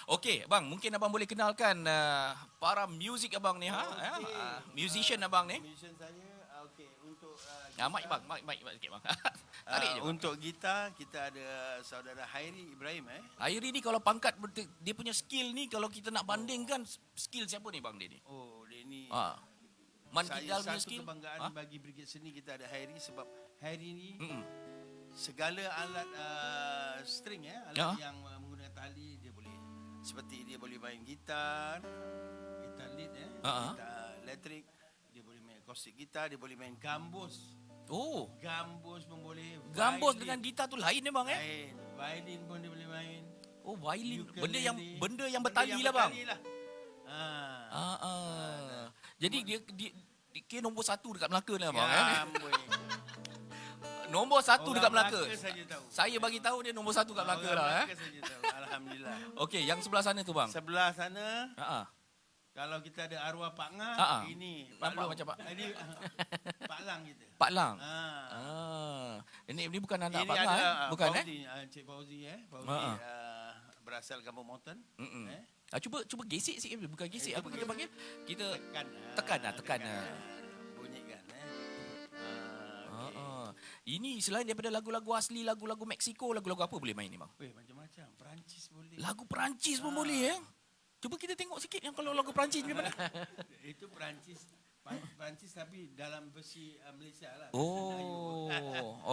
Okey, bang, mungkin abang boleh kenalkan para muzik abang ni musician abang ni. Musician saya okey untuk Mic bang, mic sikit bang. Tarik je. Bang. untuk gitar kita ada saudara Hairi Ibrahim Airi ni kalau pangkat dia punya skill ni, kalau kita nak bandingkan skill siapa ni bang dia ni? Oh, dia ni Man saya Kidal punya satu skill. kebanggaan bagi Brigade Seni kita ada Hairi sebab Hairi ni segala alat string alat yang menggunakan tali dia boleh. Seperti dia boleh main gitar lead gitar elektrik, dia boleh main akustik gitar, dia boleh main gambus. Oh, Gambus pun boleh. gambus violin, dengan gitar tu lain dia bang lain. Violin pun dia boleh main. Oh, violin. Ukulele. Benda yang bertali lah bang. bertali lah. Jadi dia kira nombor 1 dekat Melaka lah bang Amboi. Nombor 1 Orang dekat Melaka. saja tahu. Saya bagi tahu dia nombor 1 dekat Melaka Orang lah Melaka saja tahu. Alhamdulillah. Okey, yang sebelah sana tu bang. Sebelah sana Kalau kita ada arwah Pak Ngah, ini nampak Long. macam Pak. Ini Pak Lang kita. Pak Lang. Ini bukan anak Ini Pak Lang ada bukan Fauzi, Encik Fauzi berasal Kampung Mountain. Cuba gesik sikit, bukan gesik, apa kita panggil? Kita Tekan. tekan. Bunyikan Ini selain daripada lagu-lagu asli, lagu-lagu Meksiko, lagu-lagu apa boleh main ni bang? Macam-macam. Perancis boleh. Lagu Perancis pun boleh Cuba kita tengok sikit yang kalau lagu Perancis macam mana. Itu Perancis tapi dalam versi Malaysia lah. Oh,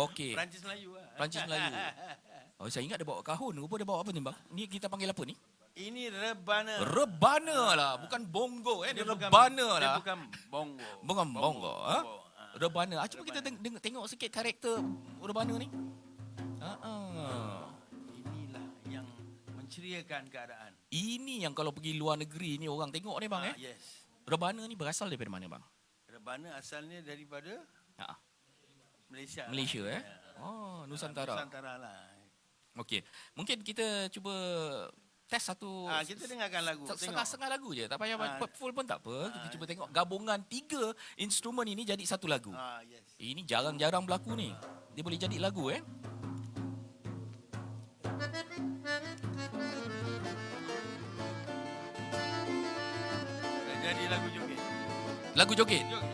okey. Perancis Melayu lah. Perancis Melayu. Oh, saya ingat dia bawa kahun. Rupa dia bawa apa ni bang? Ni kita panggil apa ni? Ini rebana. Rebana lah, bukan bongo Dia bukan- rebana lah. Dia bukan bongo. Bukan bongo. Rebana. Cuba kita tengok sikit karakter rebana ni. Inilah yang menceriakan keadaan. Ini yang kalau pergi luar negeri ni orang tengok ni bang Yes. Rebana ni berasal daripada mana bang? Rebana asalnya daripada Malaysia. Malaysia lah. Oh, Nusantara. Nusantara lah. Okey. Mungkin kita cuba test satu Kita dengarkan lagu. Tengok. setengah lagu je. Tak payah full pun tak apa. Kita cuba tengok gabungan 3 instrumen ini jadi satu lagu. Yes. Ini jarang-jarang berlaku ni. Dia boleh jadi lagu Jadi lagu joget. Lagu joget. Joget.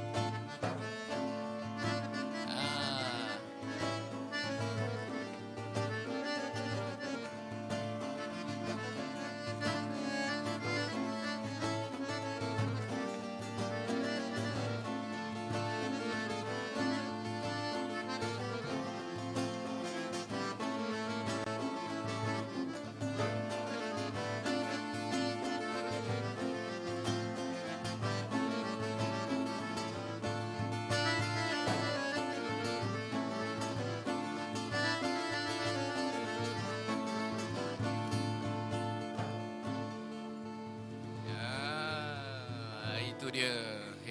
Ah. Itu dia.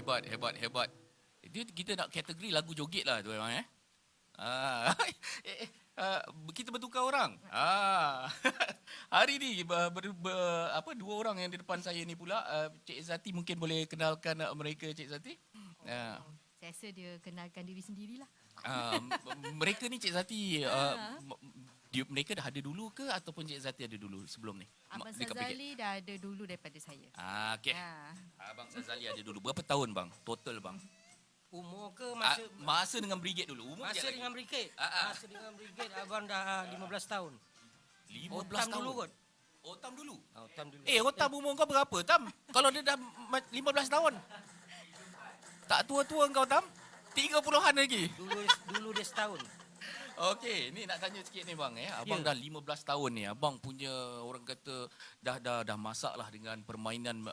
Hebat. Itu kita nak kategori lagu joget lah tu memang kita bertukar orang. Hari ni dua orang yang di depan saya ni pula. Cik Zati mungkin boleh kenalkan mereka, Cik Zati. Saya rasa dia kenalkan diri sendirilah. Mereka ni Cik Zati mereka dah ada dulu ke ataupun Cik Zati ada dulu sebelum ni? Abang Dekat Sazali dah ada dulu daripada saya. Okey. Abang Sazali ada dulu. Berapa tahun bang? Total bang? Umur ke Masa dengan brigade dulu. Umur masa dengan brigade. Masa dengan brigade abang dah 15 tahun. 15 Otam tahun. dulu kot. Otam dulu. Otam dulu. Otam umur kau berapa, Tam? Kalau dia dah 15 tahun. Tak tua-tua kau, Tam? 30-an lagi. Dulu dia setahun. Okey, ni nak tanya sikit ni bang Abang dah 15 tahun ni. Abang punya orang kata dah masak lah dengan permainan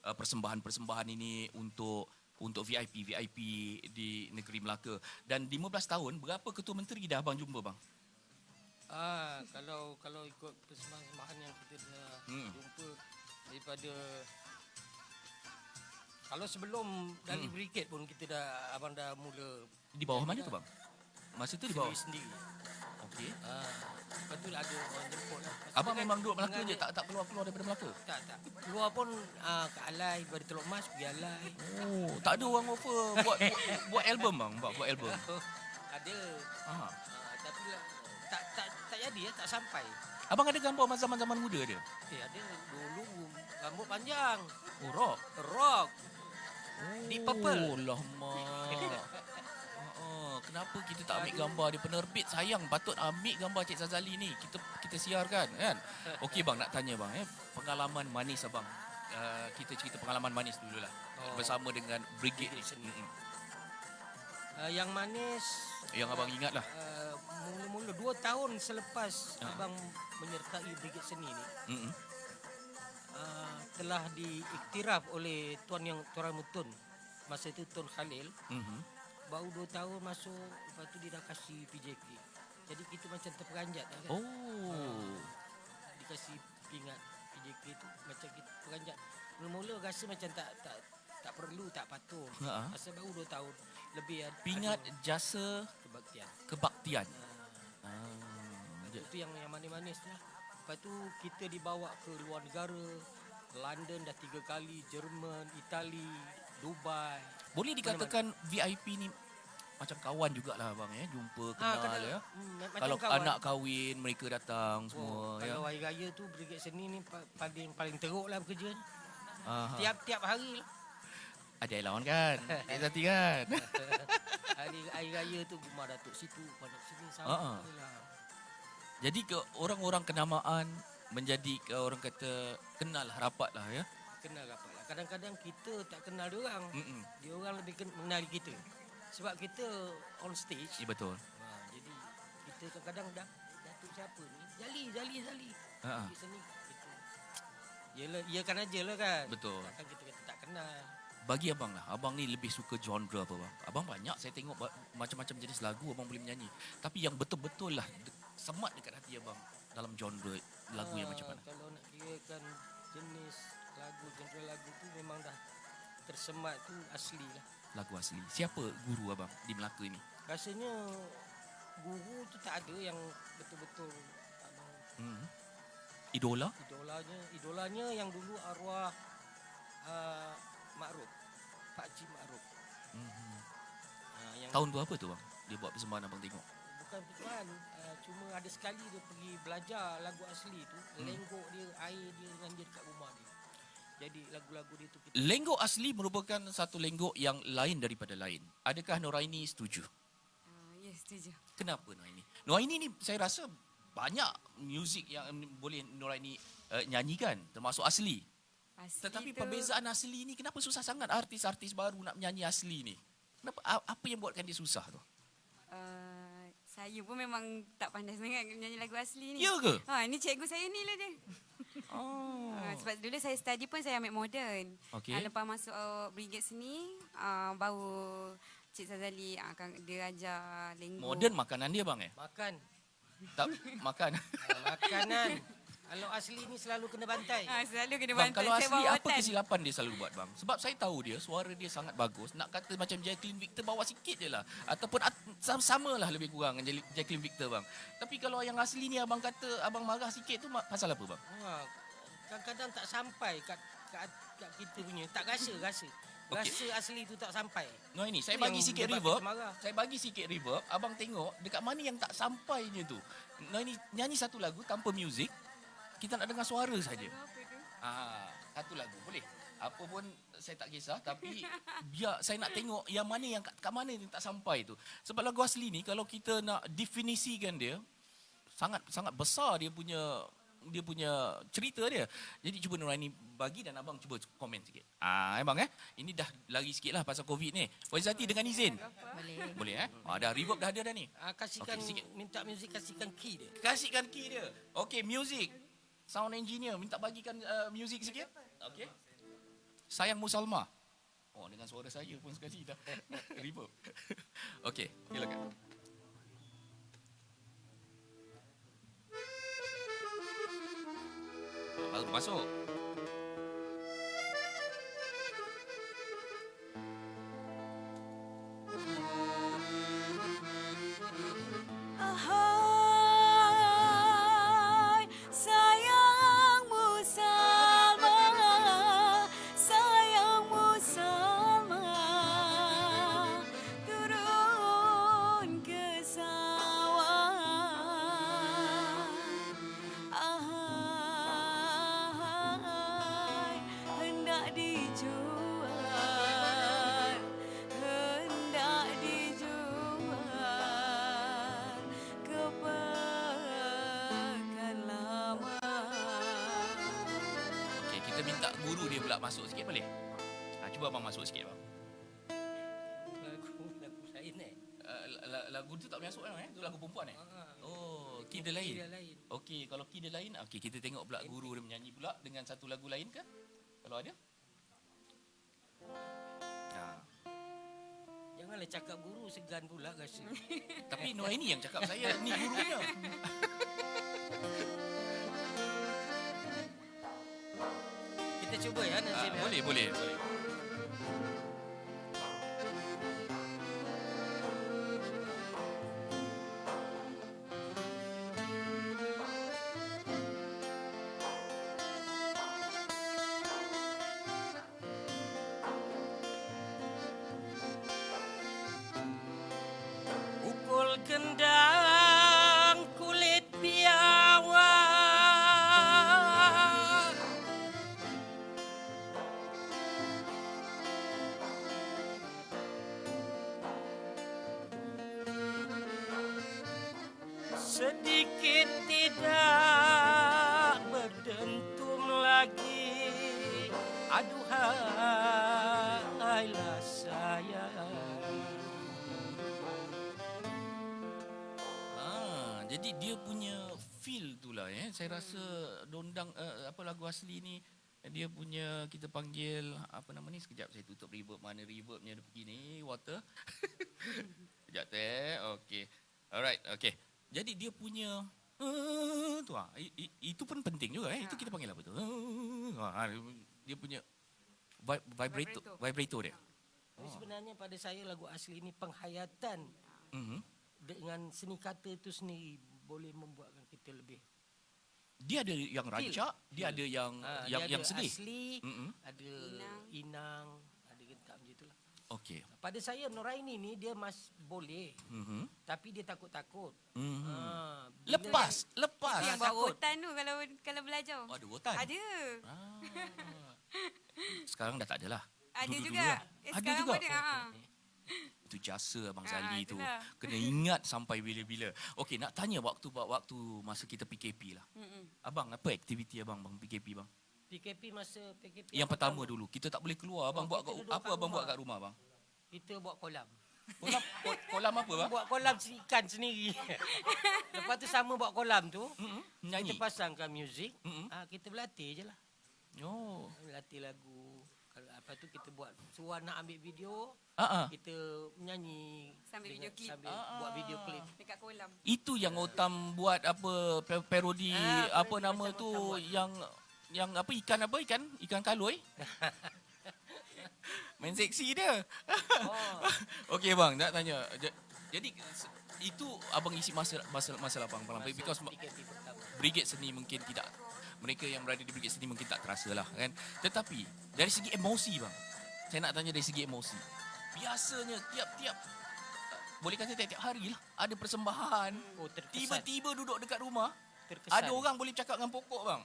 persembahan-persembahan ini untuk VIP di negeri Melaka. Dan 15 tahun berapa ketua menteri dah abang jumpa bang? Kalau ikut persembahan yang kita dah jumpa daripada kalau sebelum dari brigade pun abang dah mula Di bawah mana tu bang? Masa tu di bawah? sendiri. Okey. Lepas tu ada orang jemput lah. Abang memang duduk Melaka je, tak keluar-keluar daripada Melaka? Tak. Keluar pun ke Alai, dari Teluk Mas pergi Alai. Oh, tak ada orang offer buat album bang, buat album. Ada. Tapi tak jadi tak sampai. Abang ada gambar zaman-zaman muda dia? Ada dulu rambut panjang. Oh, Rock. Deep Purple. Oh, lama. Kenapa kita tak ambil gambar dia penerbit? Sayang, patut ambil gambar Cik Sazali ni. Kita siarkan kan. Okey bang, nak tanya bang pengalaman manis abang. Kita cerita pengalaman manis dululah. Bersama dengan brigade ni. Yang manis yang abang ingat lah. Mula-mula 2 tahun selepas abang menyertai brigade seni ni. Telah diiktiraf oleh Tuan Mutun. Masa itu Tuan Khalil. Baru 2 tahun masuk, lepas tu dia dah kasih PJK. Jadi kita macam terperanjat kan. Dikasih pingat PJK tu macam kita peranjat. Mula-mula rasa macam tak perlu, tak patut. Masa baru 2 tahun lebih pingat jasa kebaktian. Itu yang manis-manis lah. Lepas tu kita dibawa ke luar negara. London dah 3 kali, Jerman, Itali, Dubai. Boleh dikatakan VIP ni macam kawan jugalah abang jumpa kenal kalau kawan. Anak kahwin mereka datang semua Kalau hari raya tu brigade seni ni paling teruk lah bekerja. Tiap hari lah. Ada lawan kan? Cik Zati kan? Hari raya tu rumah Datuk situ, pada sini sama lah. Jadi ke orang-orang kenamaan menjadi orang kata kenal rapat lah Kenal rapat lah. Kadang-kadang kita tak kenal dia orang. Dia orang lebih mengenali kita. Sebab kita on stage. Ya betul. Jadi kita kadang-kadang Datuk siapa ni? Jali. Di sini gitu. Yelah kan aja lah kan. Betul. Takkan kita kata tak kenal. Bagi abang lah, abang ni lebih suka genre apa bang? Abang banyak saya tengok macam-macam jenis lagu abang boleh menyanyi. Tapi yang betul-betul lah semat dekat hati abang dalam genre lagu yang macam mana? Kalau nak kirakan jenis genre lagu tu memang dah tersemat tu asli lah. Lagu asli. Siapa guru abang di Melaka ni? Rasanya guru tu tak ada yang betul-betul abang. Idola? Idolanya yang dulu arwah Ma'ruf, Pak Cik Ma'ruf. Yang Tahun berapa tu bang? Dia buat persembahan abang tengok. bukan persoalan, cuma ada sekali dia pergi belajar lagu asli tu, lenggok dia, air dia dengan dia dekat rumah dia. Jadi lagu-lagu dia tu kita Lenggok asli merupakan satu lenggok yang lain daripada lain. Adakah Noraini setuju? Ya, setuju. Kenapa Noraini? Noraini ni saya rasa banyak muzik yang boleh Noraini nyanyikan, termasuk asli. Tetapi perbezaan asli ni kenapa susah sangat artis-artis baru nak menyanyi asli ni? Kenapa, apa yang buatkan dia susah tu? Saya pun memang tak pandai sangat nyanyi lagu asli ni. Ya ke? Ni cikgu saya ni lah dia. Sebab dulu saya study pun saya ambil moden. Okey. Lepas masuk brigade seni, baru Cik Sazali dia ajar lenggok. Moden makanan dia bang makan. Tak makan. Makanan. Kalau asli ni selalu kena bantai. Selalu kena Bang, bantai. kalau Saya asli bawa apa watan. kesilapan dia selalu buat bang? Sebab saya tahu dia, suara dia sangat bagus. Nak kata macam Jacqueline Victor, bawa sikit je lah. Ataupun sama lah lebih kurang dengan Jacqueline Victor bang. Tapi kalau yang asli ni abang kata, abang marah sikit tu pasal apa bang? Kadang-kadang tak sampai kat kita punya. Tak rasa. Rasa asli tu tak sampai. No ini, saya Itu bagi yang sikit buat reverb. kita marah. Saya bagi sikit reverb. Abang tengok dekat mana yang tak sampainya tu. No ini, nyanyi satu lagu tanpa muzik. Kita nak dengar suara saja. Satu lagu boleh. Apa pun saya tak kisah, tapi biar saya nak tengok yang mana yang kat mana yang tak sampai tu. Sebab lagu asli ni kalau kita nak definisikan dia sangat besar dia punya cerita dia. Jadi cuba Noraini bagi dan abang cuba komen sikit. Abang ini dah lari sikitlah pasal Covid ni. Waizati dengan izin. Boleh dah reverb dah ada dah ni. Kasihkan Okey, sikit. minta muzik, kasihkan key dia. Kasihkan key dia. Okey, music. Sound engineer minta bagikan music sikit. Okey. Sayangmu Salma. Dengan suara saya pun sekali dah reverb. Okey, silakan. Masuk. Ahai, sayangmu Salma, sayangmu Salma, turun ke sawah. Ahai, hendak dijual, hendak dijual ke pekan lama. Okey, kita minta guru dia pula masuk sikit boleh? Cuba abang masuk sikit bang. Lagu saya ni. Lagu tu tak boleh masuk kan? Tu lagu perempuan key dia lain. Okey, kalau key dia lain, okey kita tengok pula guru dia menyanyi pula dengan satu lagu lain ke? Kalau ada? Janganlah cakap guru, segan pula rasa. Tapi Noraini yang cakap saya ni gurunya. Kita cuba ya Nazim. Boleh. Pukul gendang kulit biawak, sedikit tidak berdentum lagi. Aduhailah sayang. Jadi dia punya feel tu lah Saya rasa dondang lagu asli ni dia punya kita panggil apa nama ni, sekejap saya tutup reverb, mana reverbnya dia pergi ni, water. Sekejap okey. Alright, okey. Jadi dia punya tu itu pun penting juga Itu kita panggil apa tu? Dia punya vibrator dia. Sebenarnya pada saya lagu asli ini penghayatan. Dengan seni kata itu sendiri boleh membuatkan kita lebih Dia ada yang rancak, dia ada yang dia yang ada sedih. asli, Mm-mm. ada inang, ada gentak macam itulah. Okey. Pada saya Noraini ni dia boleh, tapi dia takut-takut. Bila Lepas. Yang buat wotan tu kalau belajar. Oh, ada wotan. Ada. Sekarang dah tak ada lah. Ada Dulu-dulu juga. lah. Ada Sekarang juga. pun ada. Itu jasa Abang Zali tu. itulah. Kena ingat sampai bila-bila. Okey, nak tanya waktu masa kita PKP lah. Abang, apa aktiviti abang PKP bang? PKP masa PKP Yang pertama dulu, kita tak boleh keluar. Abang buat kita duduk apa kat abang buat rumah. kat rumah bang? Kita buat kolam. Kolam apa bang? Buat kolam ikan sendiri. Lepas tu sama buat kolam tu, Nyanyi. kita pasangkan muzik, kita berlatih je lah. Oh. Latih lagu. Lepas tu kita buat suruh nak ambil video, kita menyanyi Sambil video klip. sambil buat video klip. Dekat kolam. Itu yang Otam buat apa parodi apa nama macam tu Otam buat. yang apa ikan kaloi. Main seksi dia. Okey bang, nak tanya. Jadi itu abang isi masa lapang because PKP pertama. Brigade Seni mungkin tidak, mereka yang berada di Brigade Seni mungkin tak terasa lah kan. Tetapi dari segi emosi bang, saya nak tanya dari segi emosi. Biasanya tiap-tiap boleh kata tiap-tiap hari lah ada persembahan. Terkesan. Tiba-tiba duduk dekat rumah, Terkesan. ada orang boleh cakap dengan pokok bang.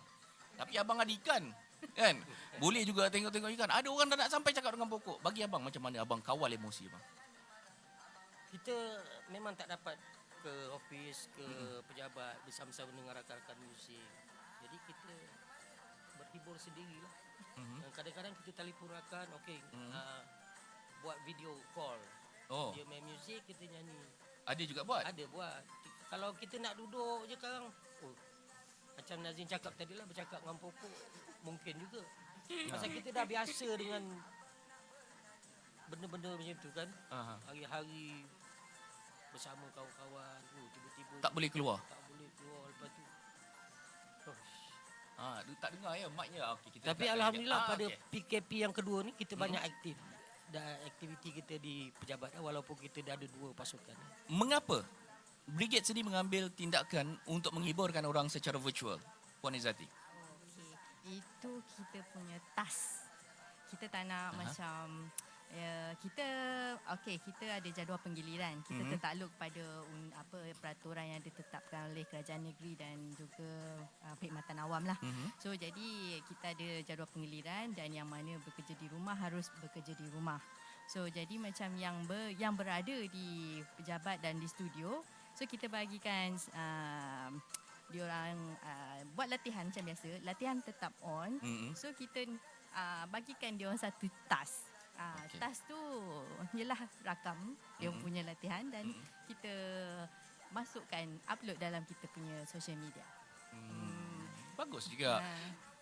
Tapi abang ada ikan kan. Boleh juga tengok-tengok ikan. Ada orang dah nak sampai cakap dengan pokok. Bagi abang macam mana abang kawal emosi bang? Kita memang tak dapat ke office, ke pejabat bersama-sama dengan rakan-rakan muzik. Jadi kita berhibur sendirilah. Kadang-kadang kita telefon rakan, buat video call. Oh, Dia main muzik, kita nyanyi. ada juga buat. Ada buat. Kalau kita nak duduk je sekarang, macam Nazin cakap tadi lah, bercakap dengan pokok, mungkin juga. Pasal kita dah biasa dengan benda-benda macam tu kan. Hari-hari bersama kawan-kawan, tiba-tiba Tak boleh keluar. Tak boleh keluar lepas tu. Tak dengar ya mic-nya. Okey, kita Tapi dekatkan alhamdulillah sikit. pada Okey. PKP yang kedua ni kita banyak aktif. Dan aktiviti kita di pejabat walaupun kita dah ada 2 pasukan. Mengapa Brigade Seni mengambil tindakan untuk menghiburkan orang secara virtual? Puan Izzati. Okey. Itu kita punya task. Kita tak nak macam kita ada jadual penggiliran. Kita tertakluk pada peraturan yang ditetapkan oleh kerajaan negeri dan juga perkhidmatan awam lah. So jadi kita ada jadual penggiliran dan yang mana bekerja di rumah harus bekerja di rumah. So jadi macam yang berada di pejabat dan di studio, so kita bagikan diorang buat latihan macam biasa, latihan tetap on. So kita bagikan diorang satu task. Task tu ialah rakam dia punya latihan dan kita masukkan, upload dalam kita punya social media. Bagus juga.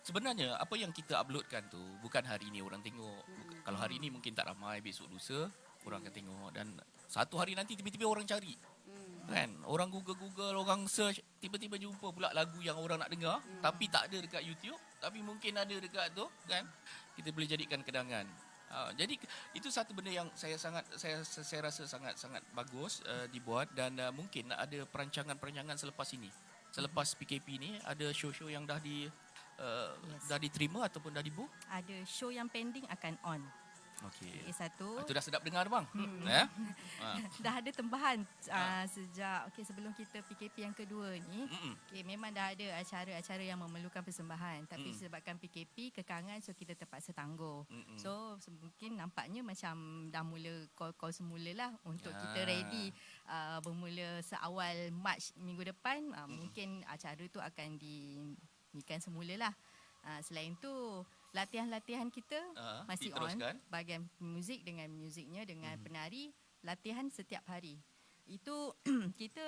Sebenarnya apa yang kita uploadkan tu bukan hari ini orang tengok. Kalau hari ini mungkin tak ramai, besok lusa orang akan tengok dan satu hari nanti tiba-tiba orang cari. Kan? Orang Google, orang search, tiba-tiba jumpa pula lagu yang orang nak dengar tapi tak ada dekat YouTube, tapi mungkin ada dekat tu kan. Kita boleh jadikan kedangan. Jadi itu satu benda yang saya rasa sangat bagus dibuat dan mungkin ada perancangan selepas ini. Selepas PKP ni ada show-show yang dah diterima ataupun dah dibook? Ada show yang pending akan on. Okey. Satu. Itu dah sedap dengar bang. Ya? Dah ada tambahan sejak sebelum kita PKP yang kedua ni. Memang dah ada acara-acara yang memerlukan persembahan, tapi sebabkan PKP kekangan, so kita terpaksa tangguh. So mungkin nampaknya macam dah mula call semulalah untuk kita ready bermula seawal Mac minggu depan. Mungkin acara tu akan dinikan semulalah. Selain tu latihan-latihan kita masih diteruskan. on. Bahagian muzik dengan muziknya dengan penari, latihan setiap hari. Itu kita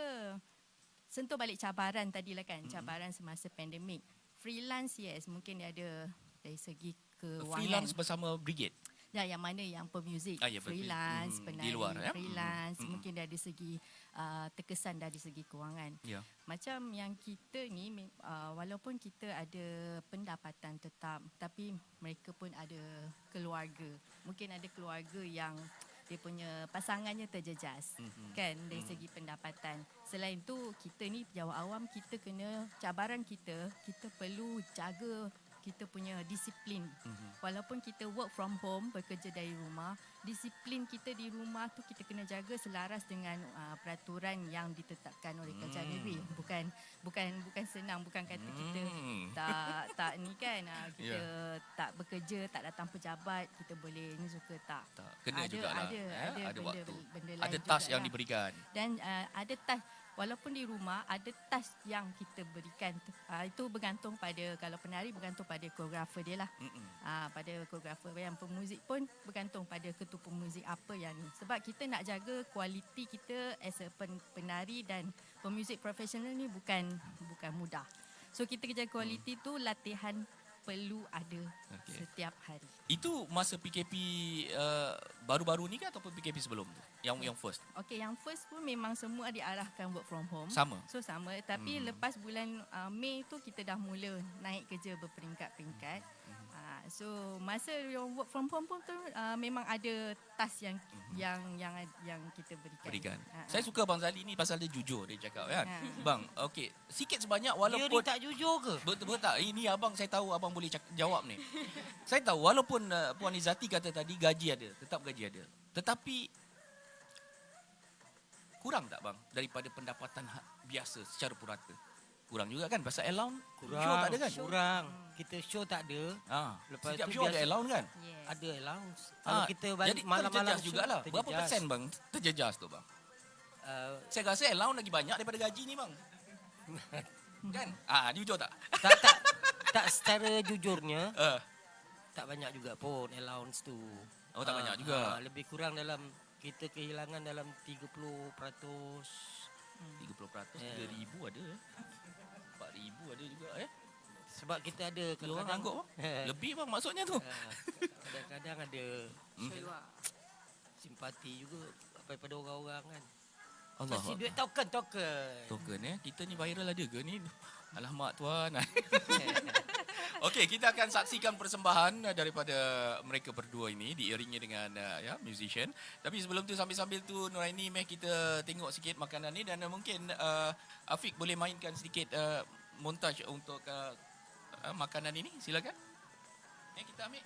sentuh balik cabaran tadilah kan, cabaran semasa pandemik. Freelance yes, mungkin dia ada dari segi keuangan. Freelance bersama Brigade. Ya, yang mana yang pemuzik, ya, freelance, penari, di luar, ya? freelance, mungkin dari segi terkesan dari segi kewangan. Ya. Macam yang kita ni, walaupun kita ada pendapatan tetap, tapi mereka pun ada keluarga. Mungkin ada keluarga yang dia punya pasangannya terjejas. Kan dari segi pendapatan. Selain tu kita ni pejabat awam, kita kena cabaran kita perlu jaga kita punya disiplin. Walaupun kita work from home, bekerja dari rumah, disiplin kita di rumah tu kita kena jaga selaras dengan peraturan yang ditetapkan oleh kerajaan negeri. Bukan senang, bukan kata kita tak ni kan, kita tak bekerja, tak datang pejabat, kita boleh ni suka tak. Kena jugalah. Ada waktu. Benda Ada lain task juga yang lah. diberikan. Dan ada task, walaupun di rumah ada task yang kita berikan. Itu bergantung pada, kalau penari bergantung pada koreografer dia lah. Pada koreografer yang pemuzik pun bergantung pada ketua pemuzik apa yang ni. Sebab kita nak jaga kualiti kita as a penari dan pemuzik profesional ni bukan mudah. So kita kejar kualiti tu latihan perlu ada setiap hari. Itu masa PKP baru-baru ni ke ataupun PKP sebelum tu? Yang first? Okey, yang first pun memang semua diarahkan work from home. Sama? So sama, tapi lepas bulan Mei tu kita dah mula naik kerja berperingkat-peringkat. So masa yang work from home pun tu memang ada task yang kita berikan. Saya suka Bang Zali ni pasal dia jujur dia cakap kan. Bang, okey, sikit sebanyak walaupun Dia ni tak jujur ke? Betul tak? Ini abang saya tahu abang boleh jawab ni. Saya tahu walaupun Puan Izzati kata tadi gaji ada, tetap gaji ada. Tetapi kurang tak bang daripada pendapatan biasa secara purata? Kurang juga kan pasal allowance show tak ada kan? Kurang. Kita show tak ada. Lepas setiap tu show ada allowance kan? Yes. Ada allowance. Kalau kita balik jadi malam-malam terjejas jugalah. Berapa persen bang terjejas tu bang? Saya rasa allowance lagi banyak daripada gaji ni bang. Kan? Jujur tak? Tak secara jujurnya. Tak banyak juga pun allowance tu. Oh tak banyak juga. Lebih kurang dalam kita kehilangan dalam 30%. 30%, 3,000 ada 4,000 ada juga Sebab kita ada keluar angguk lebih bang maksudnya tu. Kadang-kadang ada simpati juga daripada orang-orang kan. Allah. Kasih duit token. Token kita ni viral ada ke ni? Alamak tuan. Okey, kita akan saksikan persembahan daripada mereka berdua ini diiringi dengan musician. Tapi sebelum tu sambil-sambil tu Nuraini meh kita tengok sikit makanan ni dan mungkin Afiq boleh mainkan sedikit montaj untuk makanan ini. Silakan. Kita ambil.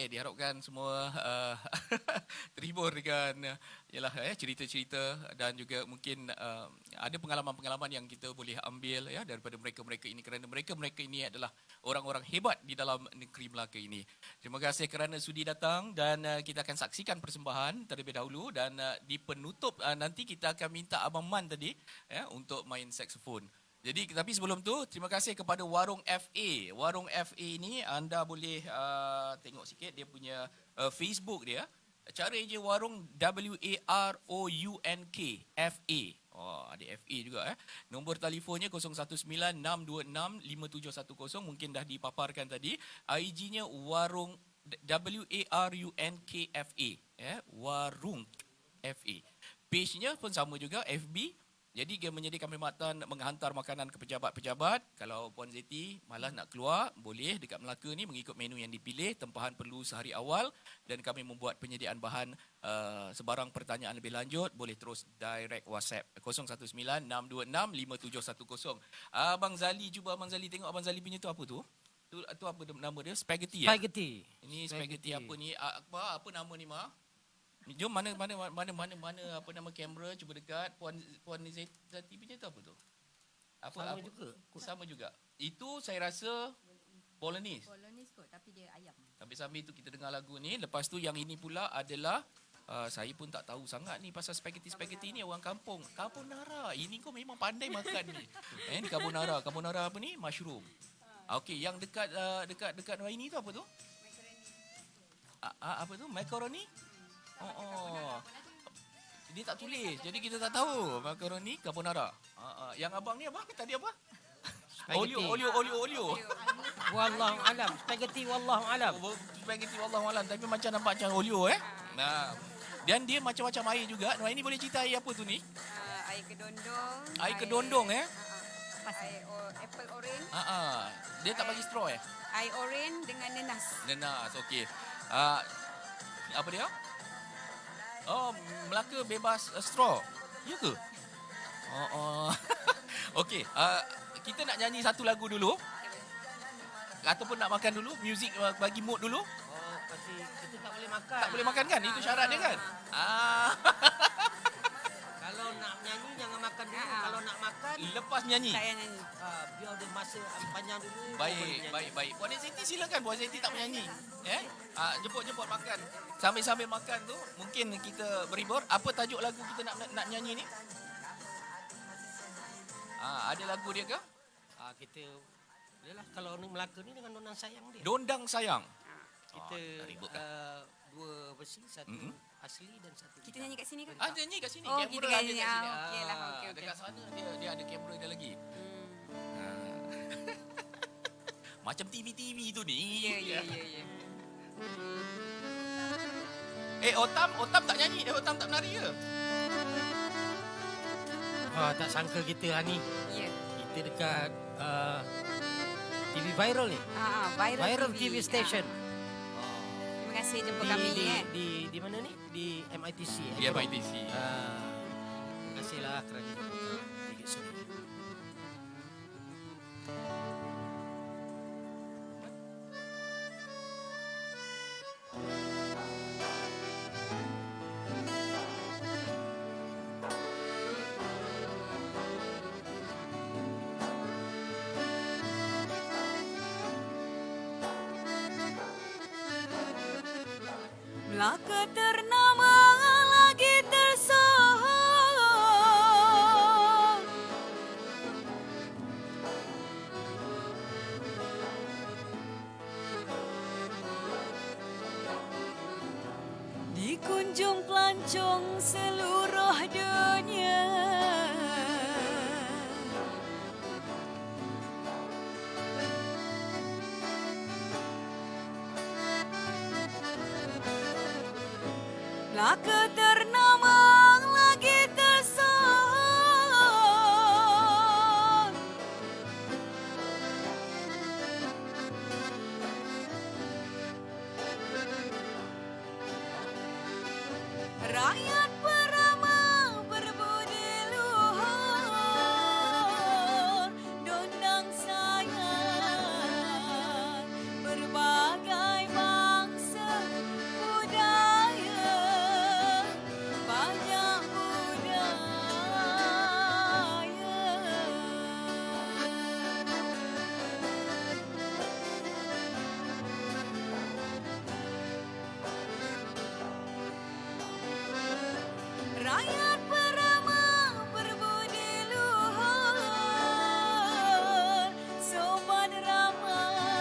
Diharapkan semua terhibur dengan cerita-cerita dan juga mungkin ada pengalaman-pengalaman yang kita boleh ambil daripada mereka-mereka ini kerana mereka-mereka ini adalah orang-orang hebat di dalam negeri Melaka ini. Terima kasih kerana sudi datang dan kita akan saksikan persembahan terlebih dahulu dan di penutup nanti kita akan minta Abang Man tadi untuk main saksofon. Jadi tapi sebelum tu terima kasih kepada Warung FA. Warung FA ini anda boleh tengok sikit dia punya Facebook dia. Cari je Warung WAROUNK FA. Oh, ada FA juga Nombor telefonnya 0196265710 mungkin dah dipaparkan tadi. IG-nya Warung WARUNK FA Warung FA. Page-nya pun sama juga FB. Jadi dia menyediakan perkhidmatan menghantar makanan ke pejabat-pejabat. Kalau Puan Zeti malas nak keluar, boleh dekat Melaka ni mengikut menu yang dipilih. Tempahan perlu sehari awal dan kami membuat penyediaan bahan sebarang pertanyaan lebih lanjut. Boleh terus direct WhatsApp 0196265710. Abang Zali, cuba Abang Zali tengok Abang Zali punya tu apa tu? Tu apa nama dia? Spaghetti. Spaghetti. Ini spaghetti apa ni? Apa nama ni Ma? Jom mana apa nama kamera, cuba dekat. Puan Zati punya tu apa tu? Sama juga. Itu saya rasa Bolognese. Bolognese kot, tapi dia ayam. Sambil tu kita dengar lagu ni. Lepas tu yang ini pula adalah saya pun tak tahu sangat ni pasal spaghetti ni orang kampung. Carbonara. Ini kau memang pandai makan ni. Ni carbonara. Carbonara apa ni? Mushroom. Okey, yang dekat ini tu apa tu? Apa tu? Macaroni? Oh. Dia tak tulis. Jadi kita tak tahu. Macaroni carbonara. Yang abang ni apa? Tadi apa? Olio. Wallahu alam. Spaghetti wallahu alam. Spaghetti wallahu alam. Tapi nampak macam olio Dan dia macam-macam air juga. Noah ini boleh cerita air apa tu ni? Air kedondong. Air kedondong Air apple orange. Dia tak bagi straw Air orange dengan nenas. Nenas, okey. Apa dia? Oh, Melaka bebas straw. Ya ke? Okey, kita nak nyanyi satu lagu dulu. Ataupun nak makan dulu, muzik bagi mood dulu. Pasti kita tak boleh makan. Tak boleh makan kan? Itu syarat dia kan? Kalau nak nyanyi jangan makan dulu. Kalau nak makan lepas nyanyi. Tak payah nyanyi. Biar ada masa panjang dulu. Baik. Puan Siti silakan. Puan Siti tak menyanyi. Jemput makan. Sambil makan tu mungkin kita berhibur. Apa tajuk lagu kita nak nyanyi ni? Ada lagu dia ke? Kita yalah, kalau orang Melaka ni dengan Dondang Sayang dia. Dondang Sayang. Kita dua versi, satu asli dan satu. Kita nyanyi kat sini ke? Nyanyi kat sini. Oh, kamera kita ada nyanyi. kat sini. Okeylah, okey. Dekat sana dia ada kamera dia lagi. Macam TV tu ni. Ya. Otam tak nyanyi. Otam tak menari ke? Tak sangka kita ni. Ya. Kita dekat TV viral ni. Viral TV station. Terima kasih jumpa kami di mana ni? Di MITC. Di MITC. Terima kasihlah kerana Brigade Seni. Melaka ternama lagi tersohor. Dikunjung pelancong seluruh dunia. Melaka ternama lagi tersohor. Rakyat perama berbudi luhur. Dondang sayang berbagai bangsa budaya. Banyak budaya. Rakyat perama berbudi luhur. Sopan ramai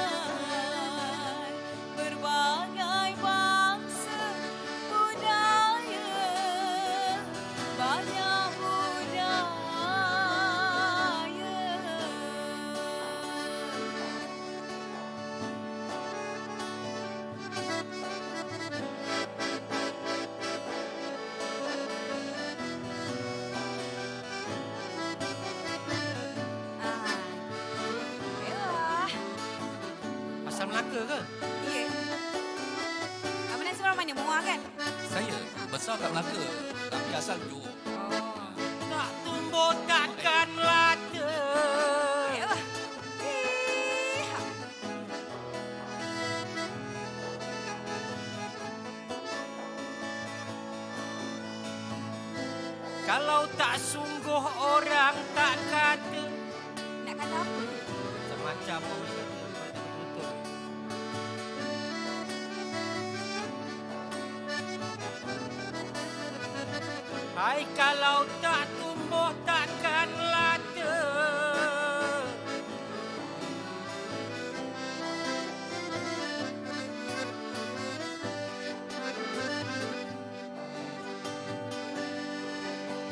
berbagai bangsa budaya. Banyak budaya. Yalah. Asal Melaka ke? Ya. Abang Nasir orang mana? Muar kan? Saya besar kat Melaka. Tapi asal Johor. Oh. Tak tumbuh takkan lada. Yalah. Kalau tak sungguh orang tak kata. Nak kata apa? Semacam orang kata betul-betul. Hai kalau tak tumbuh takkan lata.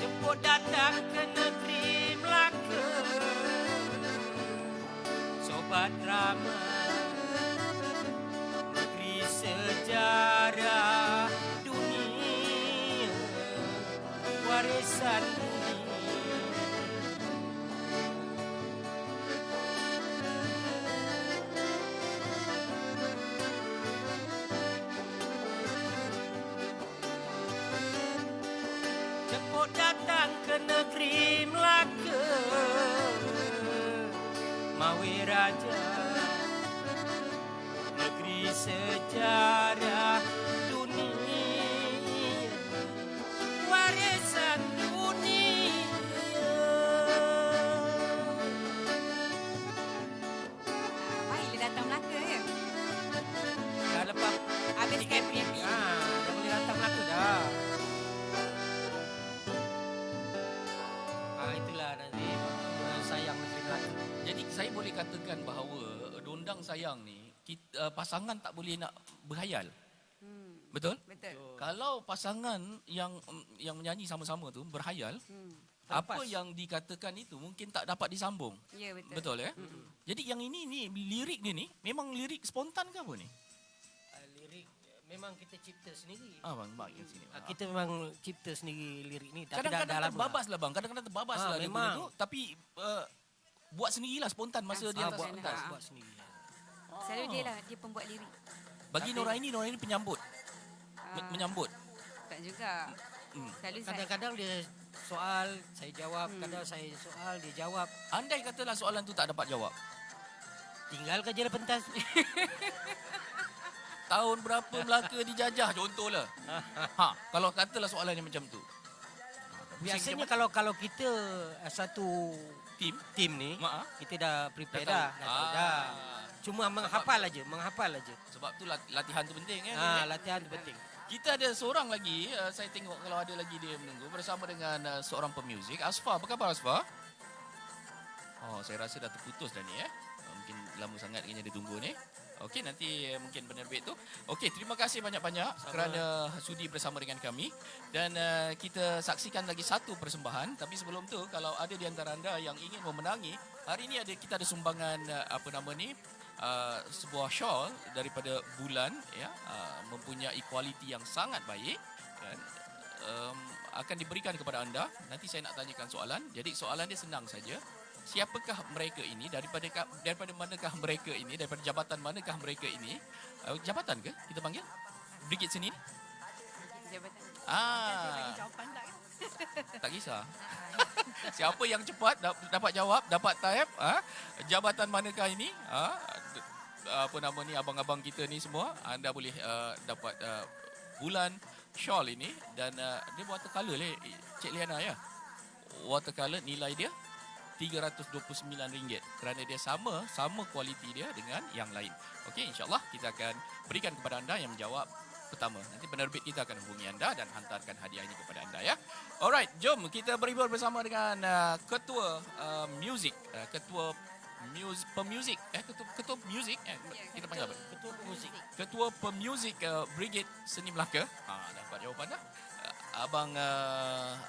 Jemput datang ke negeri Melaka, sobat drama, negeri sejarah dunia, warisan dunia. Jemput datang ke negeri Melaka, Mawi Raja, negeri sejarah dunia, warisan dunia. Baiklah datang Melaka ya. Dah lepas Habis PPP. dah boleh datang Melaka dah. Itulah nanti sayang negeri Melaka. Jadi saya boleh katakan bahawa Dondang Sayang ni pasangan tak boleh nak berhayal. Betul? Betul. Kalau pasangan yang menyanyi sama-sama tu berhayal, apa yang dikatakan itu mungkin tak dapat disambung. Ya betul. Betul ya? Jadi yang ini ni lirik dia ni memang lirik spontan ke apa ni? Lirik memang kita cipta sendiri. Bang, yang sini. Kita memang cipta sendiri lirik ni. Tapi Kadang-kadang dah terbabas lah bang. Kadang-kadang terbabas lah dia memang. punya tu. Tapi buat sendirilah spontan masa di atas spontan. pentas. buat sendiri. Selalu dia lah, dia pembuat lirik. Bagi Noraini penyambut. Menyambut. Tak juga. Selalu saya. Kadang-kadang dia soal, saya jawab. Kadang saya soal, dia jawab. Andai katalah soalan tu tak dapat jawab. Tinggal kerja pentas. Tahun berapa Melaka dijajah contohlah. Kalau katalah soalan yang macam tu. Biasanya kalau kita satu tim ni, kita dah prepare dah. Tahu dah. Cuma menghafal aja. Sebab tu latihan tu penting kan. Latihan tu penting. Kita ada seorang lagi, saya tengok kalau ada lagi dia menunggu bersama dengan seorang pemuzik. Asfa, apa khabar Asfa? Saya rasa dah terputus dah ni mungkin lama sangat kena dia tunggu ni. Okey, nanti mungkin penerbit tu. Okey, terima kasih banyak-banyak kerana sudi bersama dengan kami. Dan kita saksikan lagi satu persembahan. Tapi sebelum tu, kalau ada di antara anda yang ingin memenangi, hari ini kita ada sumbangan sebuah shawl daripada Bulan ya, mempunyai kualiti yang sangat baik dan akan diberikan kepada anda. Nanti saya nak tanyakan soalan. Jadi soalan dia senang saja. Siapakah mereka ini, daripada manakah mereka ini, daripada jabatan manakah mereka ini? Jabatan ke kita panggil? Brigade seni ni? Jabatan. Jawapan tak kan? Tak kisah. Siapa yang cepat dapat jawab, dapat type, jabatan manakah ini? Abang-abang kita ni semua, anda boleh dapat Bulan shawl ini dan dia watercolor Cik Liana ya. Watercolor, nilai dia RM329 kerana dia sama kualiti dia dengan yang lain. Okey, insya-Allah kita akan berikan kepada anda yang menjawab pertama. Nanti penerbit kita akan hubungi anda dan hantarkan hadiah ini kepada anda ya. Alright, jom kita berhibur bersama dengan ketua muzik, ketua pemuzik, ketua muzik, kita panggil apa? Ketua pemuzik Brigade Seni Melaka. Dapat jawapan dah.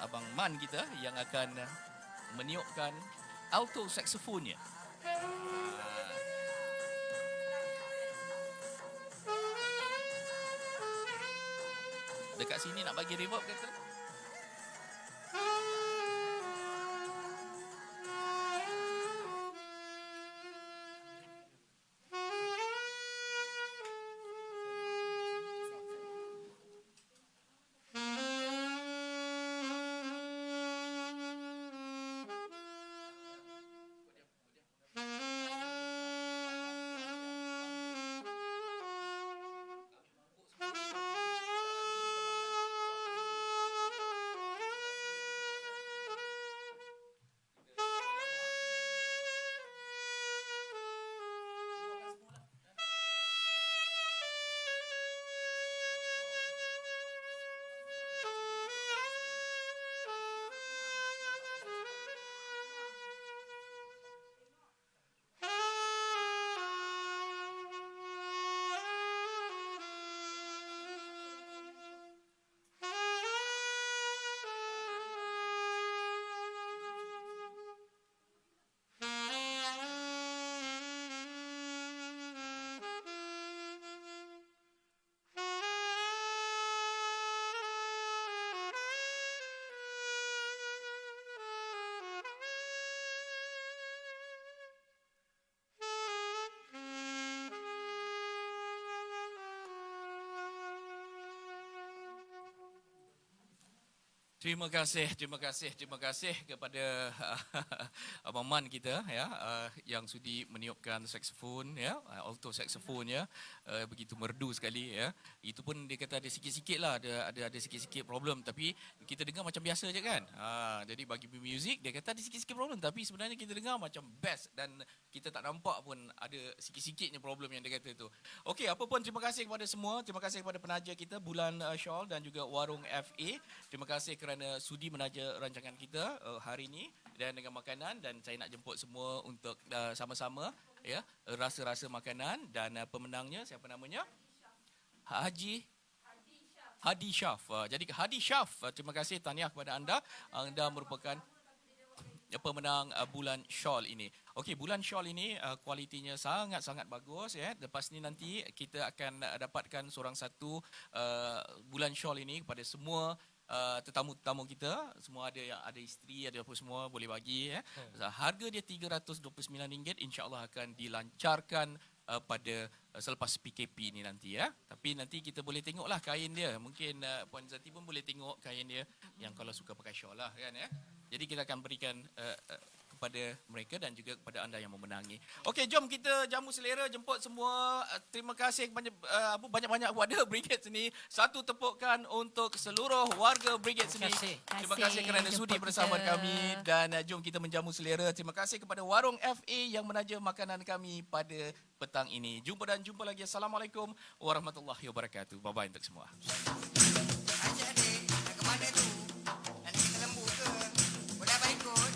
Abang Man kita yang akan meniupkan alto saksofonnya. Dekat sini nak bagi reverb kata? Terima kasih kepada Abang Man kita ya yang sudi meniupkan saksofon ya, alto saksofon ya, begitu merdu sekali ya. Itu pun dia kata ada sikit-sikit lah, ada sikit-sikit problem, tapi kita dengar macam biasa je kan. Jadi bagi music dia kata ada sikit-sikit problem, tapi sebenarnya kita dengar macam best dan kita tak nampak pun ada sikit-sikitnya problem yang dia kata tu. Okey, apa pun terima kasih kepada semua, terima kasih kepada penaja kita Bulan Shawl dan juga Warung FA. Terima kasih kerana sudi menaja rancangan kita hari ini dan dengan makanan, dan saya nak jemput semua untuk sama-sama ya rasa-rasa makanan, dan pemenangnya siapa namanya? Hadi Syaf. Jadi Hadi Syaf, terima kasih, tahniah kepada anda. Anda merupakan pemenang Bulan Shawl ini. Okey, Bulan Shawl ini kualitinya sangat-sangat bagus ya. Lepas ni nanti kita akan dapatkan seorang satu Bulan Shawl ini kepada semua tetamu-tetamu kita. Semua ada yang ada isteri, ada apa semua boleh bagi ya. Harga dia RM329, insya-Allah akan dilancarkan pada selepas PKP ni nanti ya. Tapi nanti kita boleh tengoklah kain dia. Mungkin Puan Zati pun boleh tengok kain dia yang kalau suka pakai shawl lah kan ya. Jadi kita akan berikan kepada mereka dan juga kepada anda yang memenangi. Okey, jom kita jamu selera, jemput semua. Terima kasih banyak-banyak kepada Brigade sini. Satu tepukan untuk seluruh warga Brigade sini. Terima kasih kerana sudi bersama kami, dan jom kita menjamu selera. Terima kasih kepada Warung FA yang menaja makanan kami pada petang ini. Jumpa lagi. Assalamualaikum warahmatullahi wabarakatuh. Bye-bye untuk semua. Adik-adik, nak ke mana tu? Nak pergi ke Lembu ke? Boleh abang ikut?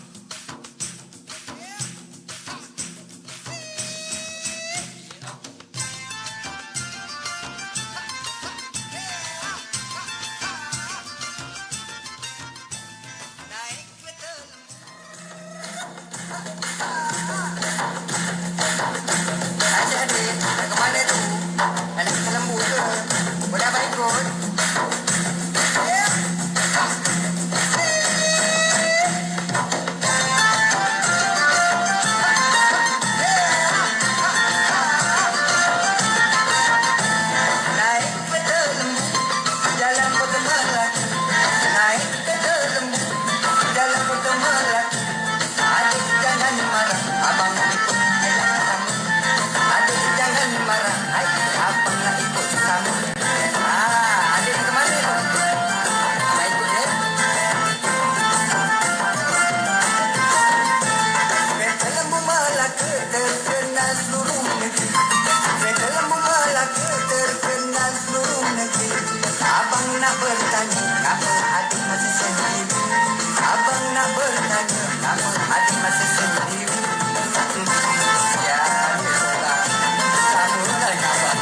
Naik kereta Lembu. Adik-adik, nak ke mana tu? Nak pergi ke Lembu ke? Boleh abang ikut? Naik kereta Lembu, jalan Kota Melaka. Naik kereta Lembu, jalan Kota Melaka. Adik jangan marah, abang nak ikut jalan sama. Adik jangan marah, abang nak ikut sama. Adik ke mana tu? Nak ikut ya? Kereta Lembu Melaka terkenal seluruh negeri. Kereta Lembu Melaka terkenal seluruh negeri. Abang nak bertanya, kenapa adik masih sendiri? Abang nak bertanya, kenapa adik masih sendiri? Ya, biarlah. Selalulah kawan.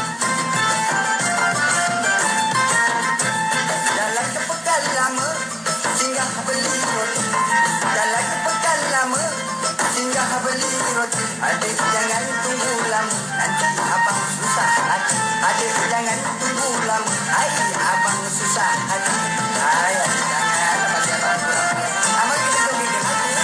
Jalan ke Pekan Lama, singgah beli roti. Jalan ke Pekan Lama, singgah beli roti. Adik jangan tunggu lama, nanti abang susah hati. Adik jangan tunggu lama, abang susah hati. Jangan bagi abang kurang. Abang kita pergi ke hati.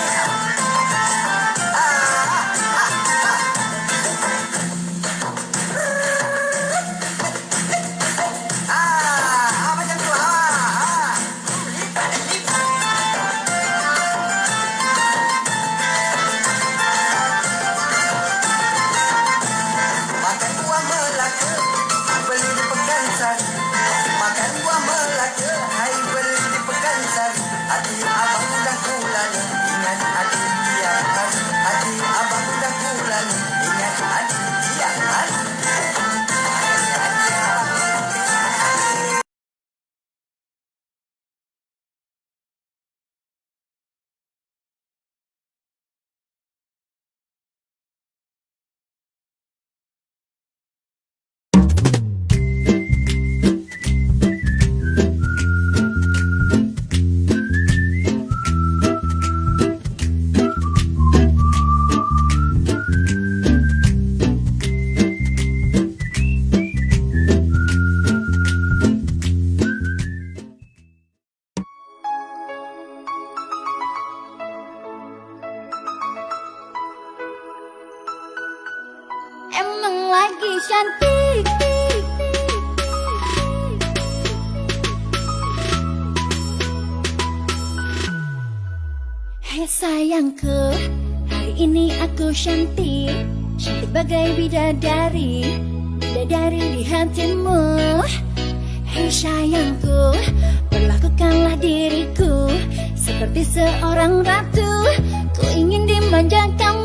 Macam tu. Makan buah Melaka, beli di Pekansari. Makan buah Melaka, beli di Pekansari. Hati abang dah kulala, ingat adik tiap hari. Hati abang dah kulala, ingat adik tiap hari. Emang lagi cantik. Hai sayangku, hari ini aku cantik, cantik bagai bidadari, bidadari di hatimu. Hei sayangku, perlakukanlah diriku seperti seorang ratu. Ku ingin dimanjakan